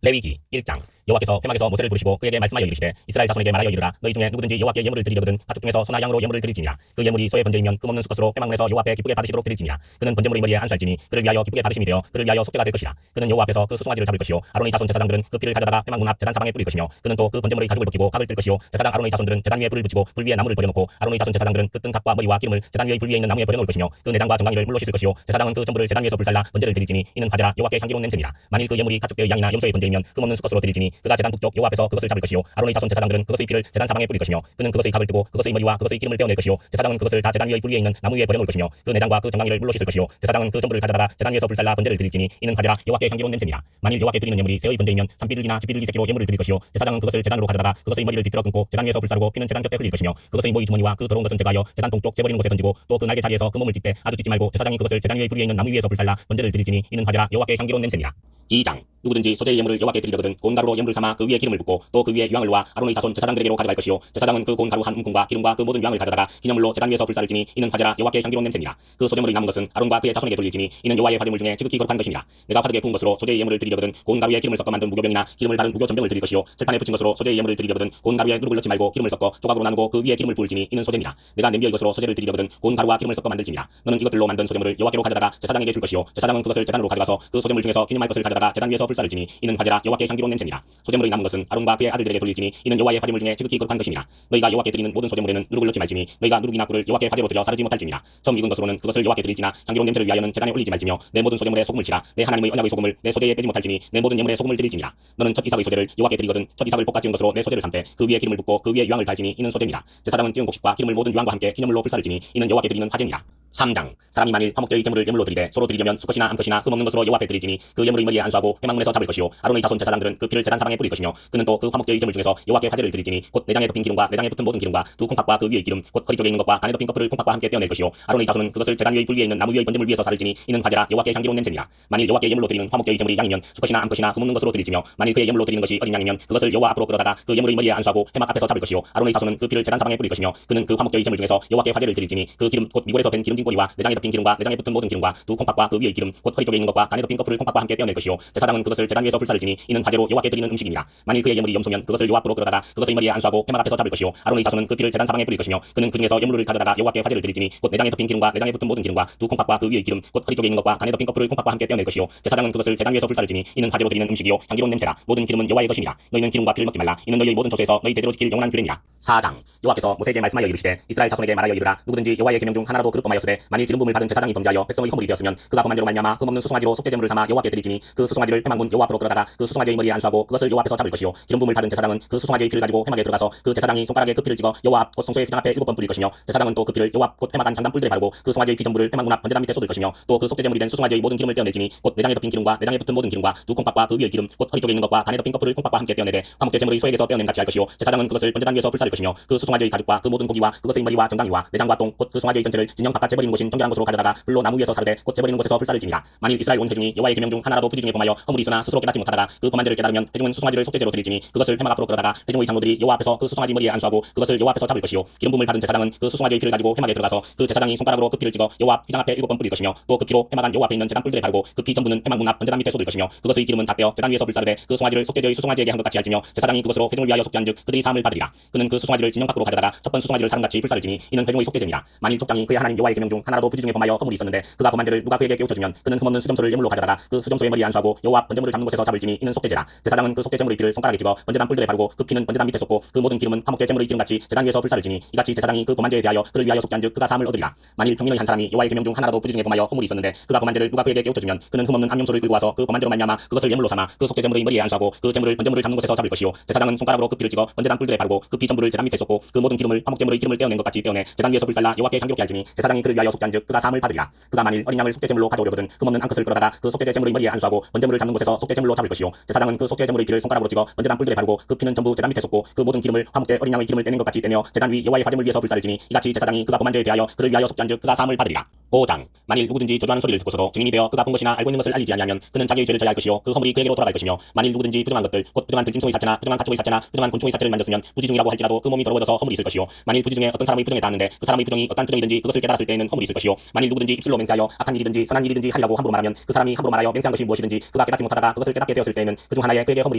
레위기 1장. 여호와께서 회막에서 모세를 부르시고 그에게 말씀하여 이르시되 이스라엘 자손에게 말하여 이르라. 너희 중에 누구든지 여호와께 예물을 드리려거든 가축 중에서 소나 양으로 예물을 드릴지니라. 그 예물이 소의 번제이면 흠없는 수것으로 회막문에서 여호와 앞에 기쁘게 받으시도록 드릴지니라. 그는 번제물의 머리에 안수할지니 그를 위하여 기쁘게 받으심이 되어 그를 위하여 속죄가 될 것이라. 그는 여호와 앞에서 그 수송아지를 잡을 것이요 아론의 자손 제사장들은 그 피를 가져다가 회막문 앞 제단 사방에 뿌릴 것이며 그는 또 그 번제물의 가죽을 벗기고 각을 뜰 것이요 제사장 아론의 자손들은 제단 위에 불을 붙이고 불 위에 나무를 버려놓고 아론의 자손 제사장들은 그 뜬 각과 머리와 기름을 제단 위의 불 위에 있는 나무에 버려놓을 것이며 그 내장과 정강이를 물로 씻을 것이요 제사장은 그 전부를 제단 위에서 불살라 번제를 드릴지니 이는 가제라 여호와께 향기로운 냄새니라. 만일 그 예물이 가축의 양이나 염소의 번제이면 흠없는 수것으로 드릴지니 그가 제단 북쪽 여호와 앞에서 그것을 잡을 것이요 아론의 자손 제사장들은 그것의 피를 제단 사방에 뿌릴 것이며 그는 그것의 각을 뜨고 그것의 머리와 그것의 기름을 떼어낼 것이요 제사장은 그것을 다 제단 위의 불 위에 있는 나무 위에 버려놓을 것이며 그 내장과 그 정강이를 물로 씻을 것이요 제사장은 그 전부를 가져다가 제단 위에서 불살라 번제를 드릴지니 이는 가제라 여호와께 향기로운 냄새니라. 만일 여호와께 드리는 예물이 새의 번제이면 산비둘기나 지피둘기 새끼로 예물을 드릴 것이요 제사장은 그것을 제단으로 가져다가 그것의 머리를 뒤틀어 끊고 제단 위에서 불사르고 피는 제단 곁에 흘릴 것이며 그것의 모이 주머니와 그 더러운 것은 제거하여 제단 동쪽 재버리는 곳에 던지고 또 그 날개 자리에서 그 몸을 찢되 아주 찢지 말고 제사장이 그것을 제단 위의 불 위에 있는 나무 위에서 불살라 번제를 드릴지니 이는 가제라 여호와께 향기로운 냄새니라. 2장. 누구든지 소재의 예물을 여호와께 드리려거든 고운 가루로 예물을 삼아 그 위에 기름을 붓고 또 그 위에 유황을 놓아 아론의 자손 제사장들에게로 가져갈 것이요 제사장은 그 고운 가루 한 움큼과 기름과 그 모든 유황을 가져다가 기념물로 제단 위에서 불사를지니 이는 가제라 여호와께 향기로운 냄새니라. 그 소재물이 남은 것은 아론과 그의 자손에게 돌릴지니 이는 여호와의 화제물 중에 지극히 거룩한 것이니라. 내가 화덕에 구운 것으로 소재의 예물을 드리려거든 고운 가루에 기름을 섞어 만든 무교병이나 기름을 바른 무교 전병을 드릴 것이요 철판에 붙인 것으로 소재의 예물을 드리려거든 고운 가루에 누룩을 넣지 말고 기름을 섞어 조각으로 나누고 그 위에 기름을 부을지니 이는 소재니라. 내가 냄비어 이것으로 소재를 드리려거든 고운 가루와 기름을 섞어 만들지니라. 너는 이것들로 만든 소재물을 여호와께로 가져다가 제사장에게 줄 것이요 제사장은 그것을 제단으로 가져가서 그 소재물 중에서 기념할 것을 가져다가 제단 위에서 불사를지니 이는 가제라 여호와께 향기로운 냄새니라. 소재물이 남은 것은 아론과 그의 아들들에게 돌릴지니 이는 여호와의 화제물 중에 지극히 거룩한 것이니라. 너희가 여호와께 드리는 모든 소재물에는 누룩을 넣지 말지니 너희가 누룩이나 꿀을 여호와께 화제로 드려 사르지 못할지니라. 처음 익은 것으로는 그것을 여호와께 드릴지나 향기로운 냄새를 위하여는 제단에 올리지 말지며 내 모든 소재물에 소금을 치라. 내 하나님의 언약의 소금을 내 소재에 빼지 못할지니 내 모든 예물에 소금을 드릴지니라. 너는 첫 이삭의 소재를 여호와께 드리거든 첫 이삭을 볶아 지은 것으로 내 소재를 삼되 그 위에 기름을 붓고 그 위에 유황을 달지니 이는 소재니라. 제사장은 지은 곡식과 기름을 모든 유황과 함께 기념물로 불사를지니 이는 여호와께 드리는 화제니라. 3장. 사람이 만일 화목제의 제물을 예물로 드리되 서로 드리려면 수컷이나 암컷이나 흠없는 것으로 여호와 앞에 드릴지니 그 예물의 머리에 안수하고 회막문에서 잡을 것이요 아론의 자손 제사장들은 그 피를 제단 사방에 뿌릴 것이며 그는 또 그 화목제의 제물 중에서 여호와께 화제를 드릴지니 곧 내장에 덮인 기름과 내장에 붙은 모든 기름과 두 콩팥과 그 위의 기름 곧 허리 쪽에 있는 것과 간에 덮인 커플을 콩팥과 함께 떼어낼 것이요 아론의 자손은 그것을 제단 위의 불 위에 있는 나무 위의 번제물 위에서 사를지니 이는 가제라 여호와께 향기로운 냄새니라. 만일 여호와께 예물로 드리는 화목제의 제물이 양이면 수컷이나 암컷이나 흠없는 것으로 드릴지며 만일 그의 예물로 드리는 것이 어린 양이면 그것을 여호와 앞으로 끌어다가 그 예물의 머리에 안수하고 회막 앞에서 잡을 것이요 아론의 자손은 그 피를 제단 사방에 뿌릴 것이며 그는 그 화목제의 제물 중에서 여호와께 화제를 드릴지니 그 기름 곧 미골에서 뺀 기름진 꼬리와 내장에 덮인 기름과 내장에 붙은 모든 기름과 두 콩팥과 그 위의 기름 곧 허리 쪽에 있는 것과 간에 덮인 커플을 콩팥과 함께 떼어낼 것이요 제사장은 그것을 제단 위에서 불사를지니 이는 화제로 여호와께 드리는 음식이니라. 만일 그의 예물이 염소면 그것을 여호와 앞으로 끌어다가 그것의 머리에 안수하고 회막 앞에서 잡을 것이요 아론의 자손은 그 피를 제단 사방에 뿌릴 것이며 그는 그 중에서 예물을 가져다가 여호와께 화제를 드릴지니 곧 내장에 덮인 기름과 내장에 붙은 모든 기름과 두 콩팥과 그 위의 기름 곧 허리 쪽에 있는 것과 간에 덮인 커플을 콩팥과 함께 떼어낼 것이요 제사장은 그것을 제단 위에서 불사를지니 이는 화제로 드리는 음식이요 향기로운 냄새라. 모든 기름은 여호와의 것이니라. 너희는 기름과 피를 먹지 말라. 이는 너희의 모든 족속에서 너희 대대로 지킬 영원한 규례니라. 4장. 여호와께서 모세에게 말씀하여 이르시되 이스라엘 자손에게 말하여 이르라. 누구든지 여호와의 계명 중 하나라도 그릇 범하였으되 만일 기름 부음을 받은 제사장이 범죄하여 백성의 허물이 되었으면 그가 범한 죄로 말미암아 흠없는 수송아지로 속죄제물을 삼아 여호와께 드리지니 그 수송아지를 회막문 여호와 앞으로 끌어다가 그 수송아지의 머리에 안수하고 그것을 여호와 앞에서 잡을 것이요 기름 부음을 받은 제사장은 그 수송아지의 피를 가지고 회막에 들어가서 그 제사장이 손가락에 그 피를 찍어 여호와 앞 곧 성소의 휘장 앞에 7번 뿌릴 것이며 제사장은 또 그 피를 여호와 앞 곧 회막 안 장단 뿔들에 바르고 그 수송아지의 피 전부를 회막문 앞 번제단 밑에 쏟을 것이며 또 그 속죄제물이 된 수송아지의 모든 기름을 떼어내지니 곧 내장에 덮인 기름과 내장에 붙은 모든 기름과 두 콩팥과 그 위의 기름 곧 허리 쪽에 있는 것과 간에 덮인 커플을 콩팥과 함께 떼어내되 화목제 제물의 소액에서 떼어낸 같이 할 것이요 제사장은 그것을 번제단 위에서 불사를 것이며 그 수송아지의 가죽과 그 모든 고기와 그것의 머리와 정강이와 내장과 똥 곧 그 송아지의 전체를 진영 바깥 재버리는 곳인 정결한 곳으로 가져다가 불로 나무 위에서 사르되 곧 재버리는 곳에서 불사를지니라. 만일 이스라엘 온 회중이 여호와의 계명 중 하나라도 부지 중에 범하여 허물이 있으나 스스로 깨닫지 못하다가 그 범한 죄를 깨달으면 회중은 수송아지를 속죄제로 드릴지니 그것을 회막 앞으로 끌어다가 회중의 장로들이 여호와 앞에서 그 수송아지 머리에 안수하고 그것을 여호와 앞에서 잡을 것이요 기름 부음을 받은 제사장은 그 수송아지의 피를 가지고 회막에 들어가서 그 제사장이 손가락으로 그 피를 찍어 여호와 앞 휘장 앞에 7번 뿌릴 것이며 또 그 피로 회막 안 여호와 앞에 있는 제단 뿔들에 바르고 그 피 전부는 회막 문 앞 번제단 밑에 쏟을 것이며 그것의 기름은 다 빼어 제단 위에서 불사르되 그 송아지를 속죄제의 수송아지에게 한 것 같이 할지며 제사장이 그것으로 회중을 위하여 속죄한즉 그들이 사함을 받으리라. 그는 그 수송아지를 진영 밖으로 가져다가 첫 번 수송아지를 사람같이 불사를지니 이는 회중의 속죄제니라. 만일 족장이 그의 하나님 여호와의 계명 중 하나라도 부지 중에 범하여 허물이 있었는데 그가 범한 죄를 누가 그에게 깨우쳐주면 그는 흠없는 수점소를 예물로 가져다가 그 수점소의 머리에 안수하고 여호와 앞 번제물을 잡는 곳에서 잡을지니 이는 속죄제라. 제사장은 그 속죄제물의 피를 손가락에 찍어 번제단 뿔들에 바르고 그 피는 번제단 밑에 쏟고 그 모든 기름은 화목제 제물의 기름같이 제단 위에서 불사를지니 이같이 제사장이 그 범한 죄에 대하여 그를 위하여 속죄한즉 그가 사함을 얻으리라. 만일 평민의 한 사람이 여호와의 계명 중 하나라도 부지 중에 범하여 허물이 있었는데 그가 범한 죄를 누가 그에게 깨우쳐주면 그는 흠없는 암염소를 끌고 와서 그 범한 죄로 말미암아 그것을 예물로 삼아 그 속죄제물의 머리에 안수하고 그 제물을 번제물을 잡는 곳에서 잡을 것이요 제사장은 손가락으로 그 피를 찍어 번제단 뿔들에 바르고 그 피 전부를 제단 밑에 쏟고 그 모든 기름을 화목제물의 기름을 떼어낸 것 같이 떼어내 제단 위에서 불살라 여호와께 향기롭게 할지니 제사장이 그를 위하여 속죄한즉 그가 사함을 받으리라. 그가 만일 어린 양을 속죄제물로 가져오려거든 흠없는 암컷을 끌어다가 그 속죄제 제물의 머리에 안수하고 번제물을 잡는 곳에서 속죄제물로 잡을 것이요 제사장은 그 속죄제물의 피를 손가락으로 찍어 번제단 뿔들에 바르고 그 피는 전부 제단 밑에 쏟고 그 모든 기름을 화목제 어린 양의 기름을 떼낸 것 같이 떼며 제단 위 여호와의 화제물 위에서 불사를지니 이같이 제사장이 그가 범한 죄에 대하여 그를 위하여 속죄한즉 그가 사함을 받으리라. 5장. 만일 누구든지 저주하는 소리를 듣고서도 증인이 되어 그가 본 것이나 알고 있는 것을 알리지 아니하면 그는 자기의 죄를 져야 할 것이요 그 허물이 그에게로 돌아갈 것이며 만일 누구든지 부정한 것들 곧 부정한 들짐승의 사체나 부정한 가축의 사체나 부정한 곤충의 사체를 만졌으면 부지중이라고 할지라도 그 몸이 더러워져서 허물이 있을 것이요 만일 부지 중에 어떤 사람의 부정에 닿았는데 그 사람의 부정이 어떤 부정이든지 그것을 깨달았을 때에는 허물이 있을 것이요 만일 누구든지 입술로 맹세하여 악한 일이든지 선한 일이든지 하려고 함부로 말하면 그 사람이 함부로 말하여 맹세한 것이 무엇이든지 그가 깨닫지 못하다가 그것을 깨닫게 되었을 때에는 그중 하나에 그에게 허물이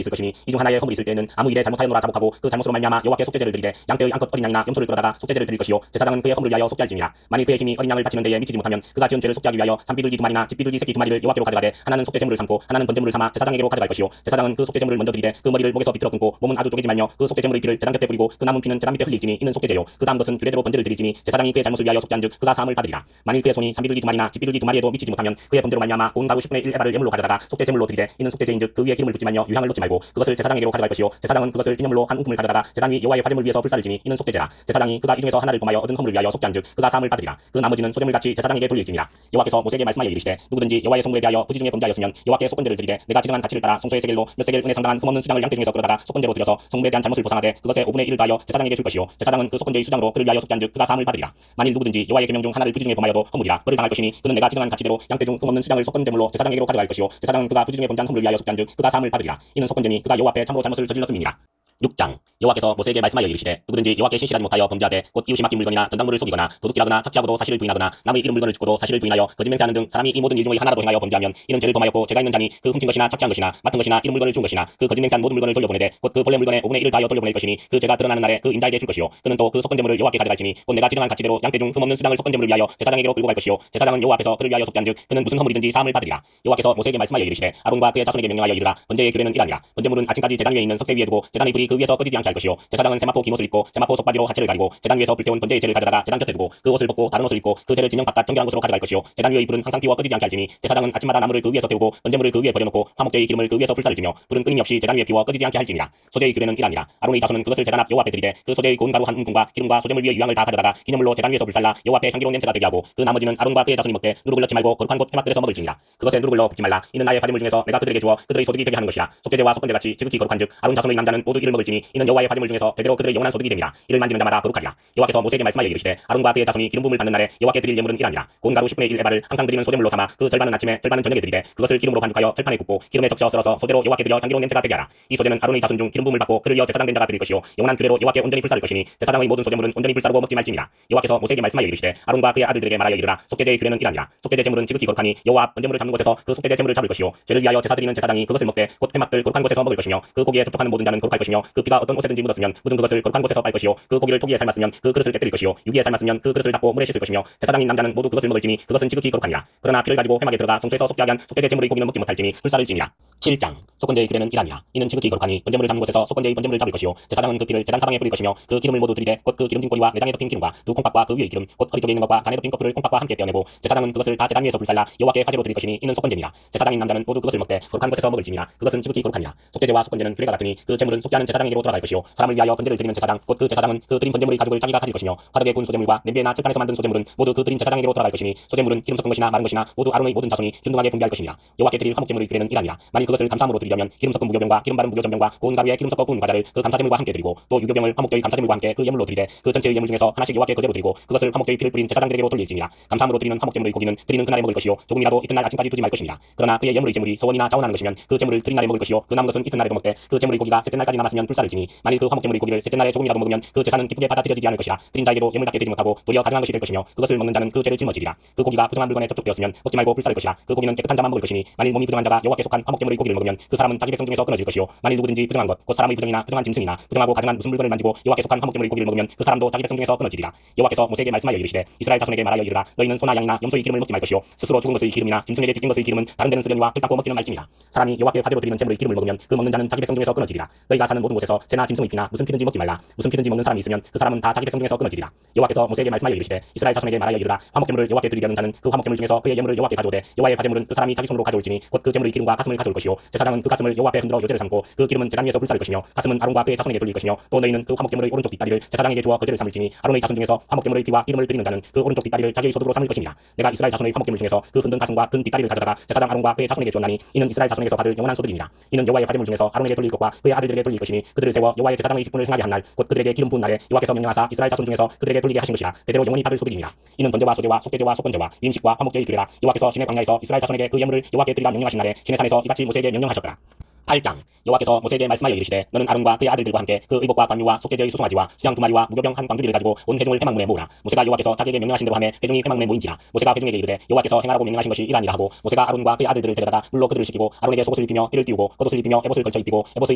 있을 것이니 이 중 하나에 허물이 있을 때에는 아무 일에 잘못하였노라 자복하고 그 잘못으로 말미암아 여호와께 속죄제를 드리되 양떼의 암컷 어린 양이나 염소를 끌어다가 속죄제를 드릴 것이요 제사장은 그의 허물을 위하여 속죄할지니라. 만일 그의 힘이 어린 양을 바치는 데에 미치지 못하면 그가 지은 죄를 속죄하기 위하여 산비둘기 2마리나 집비둘기 새끼 2마리를 여호와께로 가져가되 하나는 속죄제물을 삼고 하나는 번제물을 삼아 제사장에게로 가져갈 것이요 제사장은 그 속죄제물을 먼저 드리되 그 머리를 목에서 비틀어 끊고 몸은 아주 쪼개지 말며 그 속죄제물의 피를 제단 곁에 뿌리고 그 남은 피는 제단 밑에 흘릴지니 이는 속죄제요 그 다음 것은 규례대로 번제를 드릴지니 제사장이 그의 잘못을 위하여 속죄한즉 그가 사함을 받으리라. 만일 그의 손이 산비둘기 2마리나 집비둘기 2마리에도 미치지 못하면 그의 범죄로 말미암아 온 가루 10분의 1 에바를 예물로 가져다가 속죄제물로 드리되 이는 속죄제인즉 그 위에 기름을 붓지 말며 유향을 놓지 말고 그것을 제사장에게로 가져갈 것이요 제사장은 그것을 기념물로 한 웅큼을 가져다가 제단 위 여호와의 화제물 위에서 불사를지니 이는 속죄제라. 제사장이 그가 이 중에서 하나를 범하여 얻은 허물을 위하여 속죄한즉 그가 사함을 받으리라. 그 나머지는 소제물같이 제사장에게 돌릴지니라. 여호와께서 모세에게 말씀하여 이르시되 누구든지 여호와의 성물에 대하여 부지 중에 범죄하였으면 여호와께 속건제를 드리되 내가 지정한 가치를 따라 송소의 세겔로 몇 세겔 은에 상당한 흠없는 수장을 양떼 중에서 끌어다가 속건제로 드려서 성물에 대한 잘못을 보상하되 그것의 5분의 1을 더하여 제사장에게 줄 것이요 제사장은 그 속건제의 수장으로 그를 위하여 속죄한즉 그가 사함을 받으리라. 만일 누구든지 여호와의 계명 중 하나를 부지 중에 범하여도 허물이라 벌을 당할 것이니 그는 내가 지정한 가치대로 양떼 중 흠없는 수장을 속건제물로 제사장에게로 가져갈 것이요 제사장은 그가 부지 중에 범죄한 허물을 위하여 속죄한즉 그가 사함을 받으리라. 이는 속건제니 그가 여호와 앞에 참으로 잘못을 저질렀음이니라. 6장 여호와께서 모세에게 말씀하여 이르시되 누구든지 여호와께 신실하지 못하여 범죄하되 곧 이웃이 맡긴 물건이나 전당물을 속이거나 도둑질하거나 착취하고도 사실을 부인하거나 남의 이름 물건을 죽고도 사실을 부인하여 거짓 맹세하는 등 사람이 이 모든 일 중의 하나라도 행하여 범죄하면 이는 죄를 범하였고 죄가 있는 자니 그 훔친 것이나 착취한 것이나 맡은 것이나 이름 물건을 준 것이나 그 거짓 맹세한 모든 물건을 돌려보내되 곧 그 본래 물건의 5분의 1을 다하여 돌려보낼 것이니 그 죄가 드러나는 날에 그 임자에게 줄 것이요 그는 또 그 속건제물을 여호와께 가져갈지니 곧 내가 지정한 가치대로 양떼 중 흠없는 수장을 속건제물을 위하여 제사장에게로 끌고 갈 것이요 제사장은 여호와 앞에서 그를 위하여 속죄한즉 그는 무슨 허물이든지 사함을 받으리라. 여호와께서 모세에게 말씀하여 이르시되 아론과 그의 자손에게 명령하여 이르라. 번제의 규례는 이러하니라. 번제물은 아침까지 제단 위에 있는 석쇠 위에 두고 제단의 불이 그 위에서 꺼지지 않게 할 것이요 제사장은 세마포 기못을 입고 세마포 속바지로 하체를 가리고 제단 위에서 불태운 번제의 재를 가져다가 제단 곁에 두고 그 옷을 벗고 다른 옷을 입고 그 재를 진영 바깥 정결한 곳으로 가져갈 것이요 제단 위의 불은 항상 피워 꺼지지 않게 할지니 제사장은 아침마다 나무를 그 위에서 태우고 번제물을 그 위에 버려놓고 화목제의 기름을 그 위에서 불사를 지며 불은 끊임이 없이 제단 위에 피워 꺼지지 않게 할지니라. 소제의 규례는 이러하니라. 아론의 자손은 그것을 제단 앞 여호와 앞에 드리되 그 소제의 고운 가루 한 움큼과 기름과 소제물 위에 유향을 다 가져다가 기념물로 제단 위에서 불살라 여호와 앞에 향기로운 냄새가 되게 하고 그 나머지는 아론과 그의 자손이 먹되 누룩을 넣지 말고 거룩한 곳 회막들에서 먹을지니라. 그것에 누룩을 넣어 붓지 말라. 이는 나의 화제물 중에서 내가 그들에게 주어 그들의 소득이 되게 하는 것이라. 속죄제와 속건제같이 지극히 거룩한즉 아론 자손의 남자는 모두 이를 먹을지니 이는 여호와의 화제물 중에서 대대로 그들의 영원한 소득이 됨이라. 이를 만지는 자마다 거룩하리라. 여호와께서 모세에게 말씀하여 이르시되 아론과 그의 자손이 기름 부음을 받는 날에 여호와께 드릴 예물은 이러하니라. 고운 가루 10분의 1 에바를 항상 드리는 소제물로 삼아 그 절반은 아침에 절반은 저녁에 드리되 그것을 기름으로 반죽하여 철판에 굽고 기름에 적셔 썰어서 소대로 여호와께 드려 향기로운 냄새가 되게 하라. 이 소제는 아론의 자손 중 기름 부음을 받고 그를 이어 제사장 된 자가 드릴 것이요 영원한 규례로 여호와께 온전히 불사를 것이니 제사장의 모든 소제물은 온전히 불사르고 먹지 말지니라. 여호와께서 모세에게 말씀하여 이르시되 아론과 그의 아들들에게 말하여 이르라. 속죄제의 규례는 이러하니라. 속죄제 제물은 지극히 거룩하니 여호와 앞 번제물을 잡는 곳에서 그 속죄제 제물을 잡을 것이요 죄를 위하여 제사 드리는 제사장이 그것을 먹되 곧 회막들 거룩한 곳에서 먹을 것이며 그 고기에 접촉하는 모든 자는 거룩할 것이며 그 피가 어떤 옷에든지 묻었으면 묻은 그것을 거룩한 곳에서 빨 것이요 그 고기를 토기에 삶았으면 그 그릇을 깨뜨릴 것이요 유기에 삶았으면 그 그릇을 닦고 물에 씻을 것이며 제사장인 남자는 모두 그것을 먹을지니 그것은 지극히 거룩하니라. 그러나 피를 가지고 회막에 들어가 성소에서 속죄하게 한 속죄제 제물의 고기는 먹지 못할지니 불사를 지니라. 7장 속건제의 규례는 이러하니라. 이는 지극히 거룩하니 번제물을 잡는 곳에서 속건제의 번제물을 잡을 것이요 제사장은 그 피를 제단 사방에 뿌릴 것이며 그 기름을 모두 드리되 곧 그 기름진 꼬리와 내장에 덮인 기름과 두 콩팥과 그 위의 기름 곧 허리 쪽에 있는 것과 간에 덮인 커플을 콩팥과 함께 떼어내고 제사장은 그것을 다 제단 위에서 불살라 여호와께 화제로 드릴 것이니 이는 속건제니라. 제사장인 남자는 모두 그것을 먹되 거룩한 곳에서 먹을지니라. 그것은 지극히 거룩하니라. 속죄제와 속건제는 규례가 같으니 그 제물은 속죄하는 제사장에게로 돌아갈 것이요 사람을 위하여 번제를 드리는 제사장 곧 그 제사장은 그 드린 번제물의 가죽을 자기가 가질 것이며 화덕에 구운 소제물과 냄비나 철판에서 만든 소제물은 모두 그 드린 제사장에게로 돌아갈 것이니 소제물은 기름 섞은 것이나 마른 것이나 모두 아론의 모든 자손이 균등하게 분배할 것이니라. 여호와께 드릴 화목제물의 규례는 이러하니라. 만일 그것을 감사함으로 드리려면 기름 섞은 무교병과 기름 바른 무교전병과 고운 가루에 기름 섞어 구운 과자를 그 감사제물과 함께 드리고 또 유교병을 화목제의 감사제물과 함께 그 예물로 드리되 그 전체의 예물 중에서 하나씩 여호와께 거제로 드리고 그것을 화목제의 피를 뿌린 제사장들에게로 돌릴지니라. 감사함으로 드리는 화목제물의 고기는 드리는 그날에 먹을 것이요 조금이라도 이튿날 아침까지 두지 말 것이니라. 그러나 그의 예물의 제물이 서원이나 자원하는 것이면 그 제물을 드린 날에 먹을 것이요 그 남은 것은 이튿날에도 먹되 그 제물의 고기가 셋째 날까지 남았으면 불사를지니 만일 그 화목제물의 고기를 셋째 날에 조금이라도 먹으면 그 제사는 기쁘게 받아들여지지 않을 것이라. 드린 자에게도 예물답게 되지 못하고 도리어 가증한 것이 될 것이며 그것을 먹는 자는 그 죄를 짊어지리라. 그 고기가 부정한 물건에 접촉되었으면 먹지 말고 불사를 것이라. 그 고기는 깨끗한 자만 먹을 것이니 만일 몸이 부정한 자가 여호와께 속한 화목제물의 고기를 먹으면 그 사람은 자기 백성 중에서 끊어질 것이요 만일 누구든지 부정한 것 곧 사람의 부정이나 부정한 짐승이나 부정하고 가증한 무슨 물건을 만지고 여호와께 속한 화목제물의 고기를 먹으면 그 사람도 자기 백성 중에서 끊어지리라. 여호와께서 모세에게 말씀하여 이르시되 이스라엘 자손에게 말하여 이르라. 너희는 소나 양이나 염소의 기름을 먹지 말 것이요 스스로 죽은 것의 기름이나 짐승에게 찢긴 것의 기름은 다른 데는 쓰려니와 흙 닦고 먹지는 말지니라. 사람이 여호와께 화제로 드리는 제물의 기름을 먹으면 그 먹는 자는 자기 백성 중에서 끊어지리라. 너희가 사는 모든 곳에서 새나 짐승의 피나 무슨 피든지 먹지 말라. 무슨 피든지 먹는 사람이 있으면 그 사람은 다 자기 백성 중에서 끊어지리라. 여호와께서 모세에게 말씀하여 이르시되 이스라엘 자손에게 말하여 이르라. 화목제물을 여호와께 드리려는 자는 그 화목제물 중에서 그의 예물을 여호와께 가져오되 여호와의 화제물은 그 사람이 자기 손으로 가져올지니 곧 그 제물의 기름과 가슴을 가져올 것이요 제사장은 그 가슴을 여호와 앞에 흔들어 요제를 삼고 그 기름은 제단 위에서 불사를 것이며 가슴은 아론과 그의 자손에게 돌릴 것이며 또 너희는 그 화목제물의 오른쪽 뒷다리를 제사장에게 주어 거제를 삼을지니 아론의 자손 중에서 화목제물의 피와 기름을 드리는 자는 그 오른쪽 뒷다리를 자기의 소득으로 삼을 것이니라. 내가 이스라엘 자손의 화목제물 중에서 그 흔든 가슴과 든 뒷다리를 가져다가 제사장 아론과 그의 자손에게 주었나니 이는 이스라엘 자손에게서 받을 영원한 소득이니라. 이는 여호와의 화제물 중에서 아론에게 돌릴 것과 그의 아들들에게 돌릴 것이니 그들을 세워 여호와의 제사장의 직분을 행하게 한 날 곧 그들에게 기름 부은 날에 여호와께서 명령하사 이스라엘 자손 중에서 그들에게 돌리게 하신 것이라. 대대로 영원히 받을 소득이니라. 이는 번제와 소제와 속죄제와 속건제와 위임식과 화목제의 규례라. 여호와께서 시내 광야에서 이스라엘 자손에게 그 예물을 여호와께 드리라 명령하신 날에 시내산에서 이같이 모세에게 명령하셨더라. 8장 여호와께서 모세에게 말씀하여 이르시되 너는 아론과 그의 아들들과 함께 그 의복과 관유와 속죄제의 수송아지와 수양 두 마리와 무교병 한 광주리를 가지고 온 회중을 회막문에 모으라. 모세가 여호와께서 자기에게 명령하신 대로 하매 회중이 회막문에 모인지라. 모세가 회중에게 이르되 여호와께서 행하라고 명령하신 것이 이러하니라 하고 모세가 아론과 그의 아들들을 데려다가 물로 그들을 씻기고 아론에게 속옷을 입히며 띠를 띄우고 겉옷을 입히며 에봇을 걸쳐 입히고 에봇의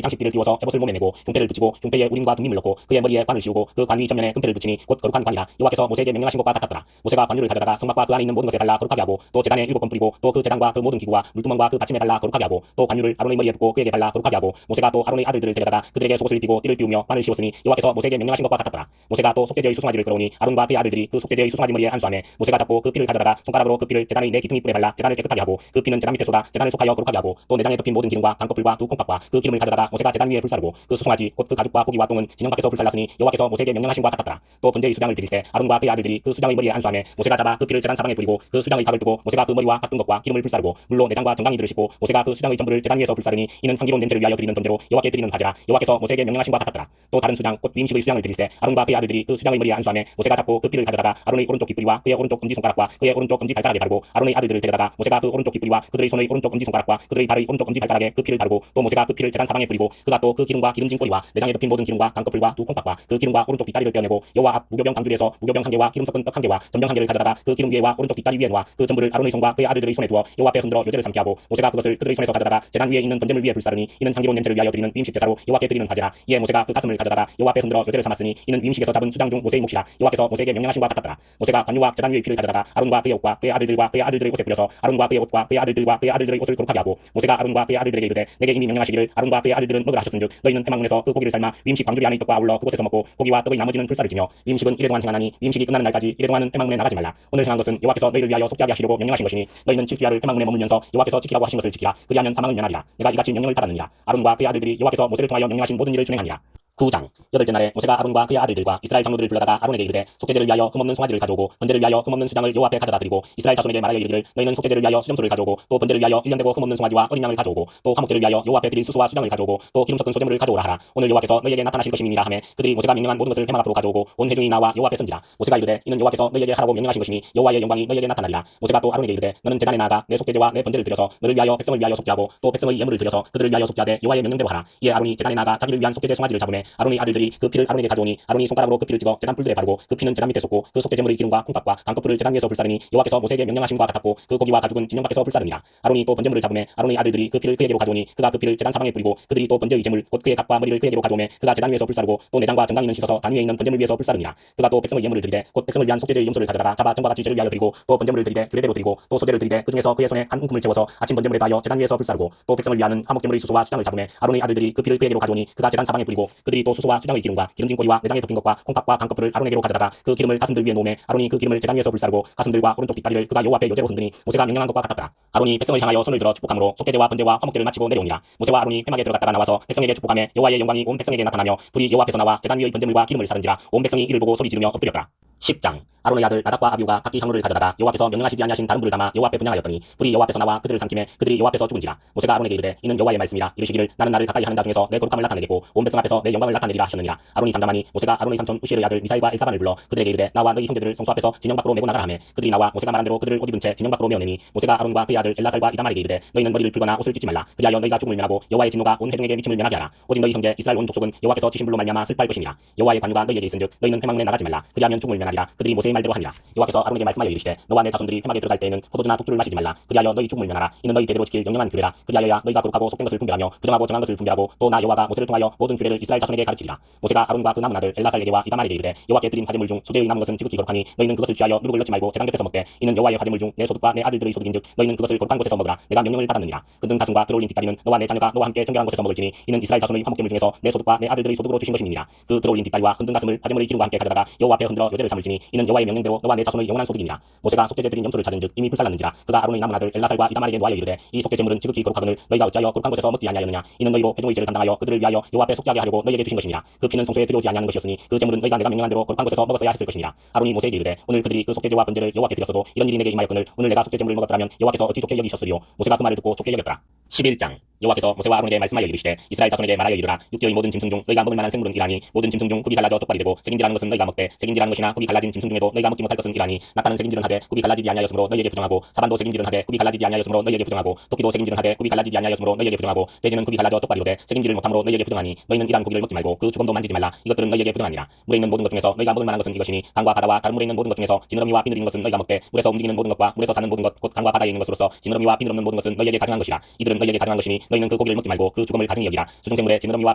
장식띠를 띄워서 에봇을 몸에 메고 흉패를 붙이고 흉패에 우림과 둠림을 넣고 그의 머리에 관을 씌우고 그 관위 전면에 금패를 붙이니 곧 거룩한 관이라. 여호와께서 모세에게 명령하신 것과 같았더라. 모세가 관유를 가져다가 성막과 그 안에 있는 모든 것에 발라 거룩하게 하고 또 제단에 7번 뿌리고 또 그 제단과 그 모든 기구와 물두멍과 그 받침에 발라 거룩하게 하고 또 관유를 아론의 머리에 붓고 그에게 발라 거룩하게 하고 모세가 또 아론의 아들들을 데려다가 그들에게 속옷을 입히고 띠를 띄우며 관을 씌웠으니 여호와께서 모세에게 명령하신 것과 같았더라. 모세가 또 속죄제의 수송아지를 끌어오니 아론과 그의 아들들이 그 속죄제의 수송아지 머리에 안수하며 모세가 잡고 그 피를 가져다가 손가락으로 그 피를 제단의 네 기둥이 뿔에 발라 제단을 깨끗하게 하고 그 피는 제단 밑에 쏟아 제단을 속하여 거룩하게 하고 또 내장에 덮인 모든 기름과 강꺼풀과 두 콩팥과 그 기름을 가져다가 모세가 제단 위에 불사르고 그 수송아지 곧 그 가죽과 고기와 똥은 진영 밖에서 불살랐으니 여호와께서 모세에게 명령하신 것과 같았더라. 또 번제의 수장을 드리세 아론과 그의 아들들이 그 수장의 머리에 안수하며 모세가 잡아 그 피를 제단 사방에 뿌리고 그 수장의 닭을 두고 모세가 그 머리와 같은 것과 기름을 불사르고 물로 내장과 정강이들을 씻고 모세가 그 수장의 전부를 제단 위에서 불사르니 이는 향기로운 냄새를 위하여 드리는 번제로 여호와께 드리는 바지라. 여호와께서 모세에게 명령하신 것과 같았더라. 또 다른 수장 곧 위임식의 수장을 드리세 아론과 그의 아들들이 그 수장의 머리에 안수하며 모세가 잡고 그 피를 가져다가 아론의 오른쪽 깃뿌리와 그의 오른쪽 엄지손가락과 그의 오른쪽 엄지발가락에 바르고 아론의 아들들을 데려다가 모세가 그 오른쪽 깃뿌리와 그들의 손의 오른쪽 엄지손가락과 그들의 발의 오른쪽 엄지발가락에 그 피를 바르고 또 모세가 그 피를 제단 사방에 뿌리고 그가 또 그 기름과 기름진 꼬리와 내장에 덮인 모든 기름과 강꺼풀과 두 콩팥과 그 기름과 오른쪽 뒷다리를 떼어내고 여호와 앞 무교병 광주리에서 무교병 한 개와 기름 섞은 떡 한 개와 전병 한 개를 가져다가 그 기름 위에와 오른쪽 뒷다리 위에 놓아 그 전부를 아론의 손과 그의 아들들의 손에 두어 여호와 앞에 흔들어 요제를 삼게 하고 모세가 그것을 그들의 손에서 가져다가 제단 위에 있는 번제물 위에 불사르니 이는 향기로운 냄새를 위하여 드리는 위임식 제사로 여호와께 드리는 바지라. 이에 모세가 그 가슴을 가져다가 여호와 앞에 흔들어 요제를 삼았으니 이는 위임식에서 잡은 수장 중 모세의 몫이라. 여호와께서 모세에게 명령하신 것과 같았더라. 모세가 관유와 제단 위의 피를 가져다가 아론과 그의 옷과 그의 아들들과 그의 아들들의 옷에 뿌려서 아론과 그의 옷과 그의 아들들과 그의 아들들의 옷을 거룩하게 하고 모세가 아론과 그의 아들들에게 이르되 내게 이미 명령하시기를 아론과 그의 아들들은 먹으라 하셨은즉 너희는 회막문에서 그 고기를 삶아 위임식 광주리 안의 떡과 아울러 그곳에서 먹고 고기와 떡의 나머지는 불사를 지며 위임식은 이래 동안 행하나니 위임식이 끝나는 날까지 이래 동안은 회막문에 나가지 말라. 오늘 행한 것은 여호와께서 너희를 위하여 속죄하게 하시려고 명령하신 것이니 너희는 7주야를 회막문에 머물면서 여호와께서 지키라고 하신 것을 지키라. 그리하면 사망을 면하리라. 내가 이같이 명령을 받았느니라. 아론과 그의 아들들이 여호와께서 모세를 통하여 명령하신 모든 일을 준행하니라. 9장 여덟째 날에 모세가 아론과 그의 아들들과 이스라엘 장로들을 불러다가 아론에게 이르되 속죄제를 위하여 흠없는 송아지를 가져오고 번제를 위하여 흠없는 수장을 여호와 앞에 가져다 드리고 이스라엘 자손에게 말하여 이르기를 너희는 속죄제를 위하여 수염소를 가져오고 또 번제를 위하여 1년 되고 흠없는 송아지와 어린 양을 가져오고 또 화목제를 위하여 여호와 앞에 드릴 수수와 수장을 가져오고 또 기름 섞은 소제물을 가져오라 하라. 오늘 여호와께서 너희에게 나타나실 것임이니라 하매 그들이 모세가 명령한 모든 것을 회막 앞으로 가져오고 온 회중이 나와 여호와 앞에 선지라. 모세가 이르되 이는 여호와께서 너희에게 하라고 명령하신 것이니 여호와의 영광이 너희에게 나타나리라. 모세가 또 아론에게 이르되 너는 제단에 나아가 내 속죄제와 내 번제를 드려서 너를 위하여 백성을 위하여 속죄하고 또 백성의 예물을 드려서 그들을 위하여 속죄하되 여호와의 명령대로 하라. 이에 아론이 제단에 나아가 자기를 위한 속죄제 송아지를 잡으매 아론의 아들들이 그 피를 아론에게 가져오니 아론이 손가락으로 그 피를 찍어 제단 뿔들에 바르고 그 피는 제단 밑에 쏟고 그 속죄제물의 기름과 콩팥과 강꺼풀을 제단 위에서 불사르니 여호와께서 모세에게 명령하신 것과 같았고 그 고기와 가죽은 진영 밖에서 불사르니라. 아론이 또 번제물을 잡으매 아론의 아들들이 그 피를 그에게로 가져오니 그가 그 피를 제단 사방에 뿌리고 그들이 또 번제의 제물 곧 그의 각과 머리를 그에게로 가져오매 그가 제단 위에서 불사르고 또 내장과 정강이는 씻어서 단 위에 있는 번제물 위에서 불사르니라. 그가 또 백성의 예물을 드리되 곧 백성을 위한 속죄제의 염소를 가져다가 잡아 전과 같이 죄를 위하여 드리고 또 번제물을 드리되 규례대로 드리고 또 소제를 드리되 그 중에서 그의 손에 한 움큼을 채워서 아침 번제물에 다하여 제단 위에서 불사르고 또 백성을 위하는 화목제물의 수소와 수장을 잡으매 아론의 아들들이 그 피를 그에게로 가져오니 그가 제단 사방에 뿌리고 그들이 또 수소와 수장의 기름과 기름진 꼬리와 내장에 덮인 것과 콩팥과 강꺼풀을 아론에게로 가져다가 그 기름을 가슴들 위에 놓으매 아론이 그 기름을 제단 위에서 불사르고 가슴들과 오른쪽 뒷다리를 그가 여호와 앞에 요제로 흔드니 모세가 명령한 것과 같았더라. 아론이 백성을 향하여 손을 들어 축복함으로 속죄제와 번제와 화목제를 마치고 내려오니라. 모세와 아론이 회막에 들어갔다가 나와서 백성에게 축복하며 여호와의 영광이 온 백성에게 나타나며 불이 여호와 앞에서 나와 제단 위의 번제물과 기름을 사른지라 온 백성이 이를 보고 소리 지르며 엎드렸더라. 10장 아론의 아들 나답과 아비우가 각기 향로를 가져다가 여호와께서 명령하시지 아니하신 다른 불을 담아 여호와 앞에 분향하였더니 불이 여호와 앞에서 나와 그들을 삼키매 그들이 여호와 앞에서 죽은지라. 모세가 아론에게 이르되 이는 여호와의 말씀이라. 이르시기를 나는 나를 가까이 하는 자 중에서 내 거룩함을 나타내겠고 온 백성 앞에서 내 영광을 나타내리라 하셨느니라. 아론이 잠잠하니 모세가 아론의 삼촌 우시엘의 아들 미사일과 엘사반을 불러 그들에게 이르되 나와 너희 형제들을 성소 앞에서 진영 밖으로 메고 나가라 하매 그들이 나와 모세가 말한 대로 그들을 옷 입은 채 진영 밖으로 메어내니 모세가 아론과 그의 아들 엘라살과 이다말에게 이르되 너희는 머리를 풀거나 옷을 찢지 말라. 그리하여 너희가 죽음을 면하고 여호와의 진노가 온 회중에게 미침을 면하게 하라. 오직 너희 형제 이스라엘 온 족속은 여호와께서 지신 불로 말미암아 슬퍼할 것이니라. 여호와의 관유가 너희에게 있은즉 너희는 회막문에 나가지 말라. 그리하면 죽음을 면하리라. 그들이 모세의 말대로 하니라. 여호와께서 아론에게 말씀하여 이르시되 너와 내 자손들이 회막에 들어갈 때에는 포도주나 독주를 마시지 말라. 그리하여 너희 죽음을 면하라. 이는 너희 대대로 지킬 영영한 규례라. 그리하여야 너희가 거룩하고 속된 것을 분별하며 부정하고 정한 것을 분별하고 또 나 여호와가 모세를 통하여 모든 규례를 이스라엘 자손에게 가르치리라. 모세가 아론과 그 남은 아들 엘라살에게와 이다말에게 이르되 여호와께 드린 화제물 중 소재의 남은 것은 지극히 거룩하니 너희는 그것을 취하여 누룩을 넣지 말고 제단 곁에서 먹되 이는 여호와의 화제물 중 내 소득과 내 아들들의 소득인즉 너희는 그것을 거룩한 곳에서 먹으라. 내가 명령을 받았느니라. 그든 가슴과 들어올린 뒷다리는 너와 내 자녀가 너와 함께 정결한 곳에서 먹을지니 이는 이스라엘 자손의 화목제물 중에서 내 소득과 내 아들들의 소득으로 주신 것임이니라. 그 들어올린 뒷다리와 흔든 가슴을 화제물의 기름과 함께 가져다가 여호와 앞에 흔들어 요제를 삼을지니 이는 여호와의 명령대로 너와 내 자손의 영원한 소득이니라. 모세가 속죄제 드린 염소를 찾은즉 이미 불살랐는지라. 그가 아론의 남은 아들 엘라살과 이다말에게 놓아여 이르되 이 속죄제물은 지극히 거룩하거늘 너희가 어찌하여 거룩한 곳에서 먹지 아니하였느냐. 이는 너희로 회중의 죄를 담당하여 그들을 위하여 여호와 앞에 속죄하게 하려고 너희에게 너희에게 주신 것이니라. 그 피는 성소에 들여오지 아니하는 것이었으니 그 제물은 너희가 내가 명령한 대로 거룩한 곳에서 먹었어야 했을 것이니라. 아론이 모세에게 이르되 오늘 그들이 그 속죄제와 번제를 여호와께 드렸어도 이런 일이 내게 임하였거늘 오늘 내가 속죄제물을 먹었더라면 여호와께서 어찌 좋게 여기셨으리요. 모세가 그 말을 듣고 좋게 여겼더라. 11장 여호와께서 모세와 아론에게 말씀하여 이르시되 이스라엘 자손에게 말하여 이르라. 육지의 모든 짐승 중 너희가 먹을 만한 생물은 이라니 모든 짐승 중 굽이 갈라져 똑발이 되고 색임질하는 것은 너희가 먹되 색임질하는 것이나 굽이 갈라진 짐승 중에도 너희가 먹지 못할 것은 이라니 낙타는 색임질은 하되 굽이 갈라지지 아니하였으므로 너희에게 부정하고 사반도 색임질은 하되 굽이 갈라지지 아니하였으므로 너희에게 부정하고 토끼도 색임질은 하되 굽이 갈라지지 아니하였으므로 너희에게 부정하고 돼지는 굽이 갈라져 똑발이 되되 색임질을 못함으로 너희에게 부정하니 너희는 이러한 고기를 먹지 말고 그 주검도 만지지 말라. 이것들은 너희에게 부정하니라. 물에 있는 모든 것 중에서 너희가 먹을 만한 것은 이것이니 강과 바다와 다른 물에 있는 모든 것 중에서 지느러미와 비늘 있는 것은 너희가 먹되 물에서 움직이는 모든 것과 물에서 사는 모든 것 곧 강과 바다에 있는 것으로서 지느러미와 비늘 없는 모든 것은 너희에게 가증한 것이라. 이들은 너희에게 가증한 것이니 너희는 그 고기를 먹지 말고 그 주검을 가증히 여기라. 수중생물에 지느러미와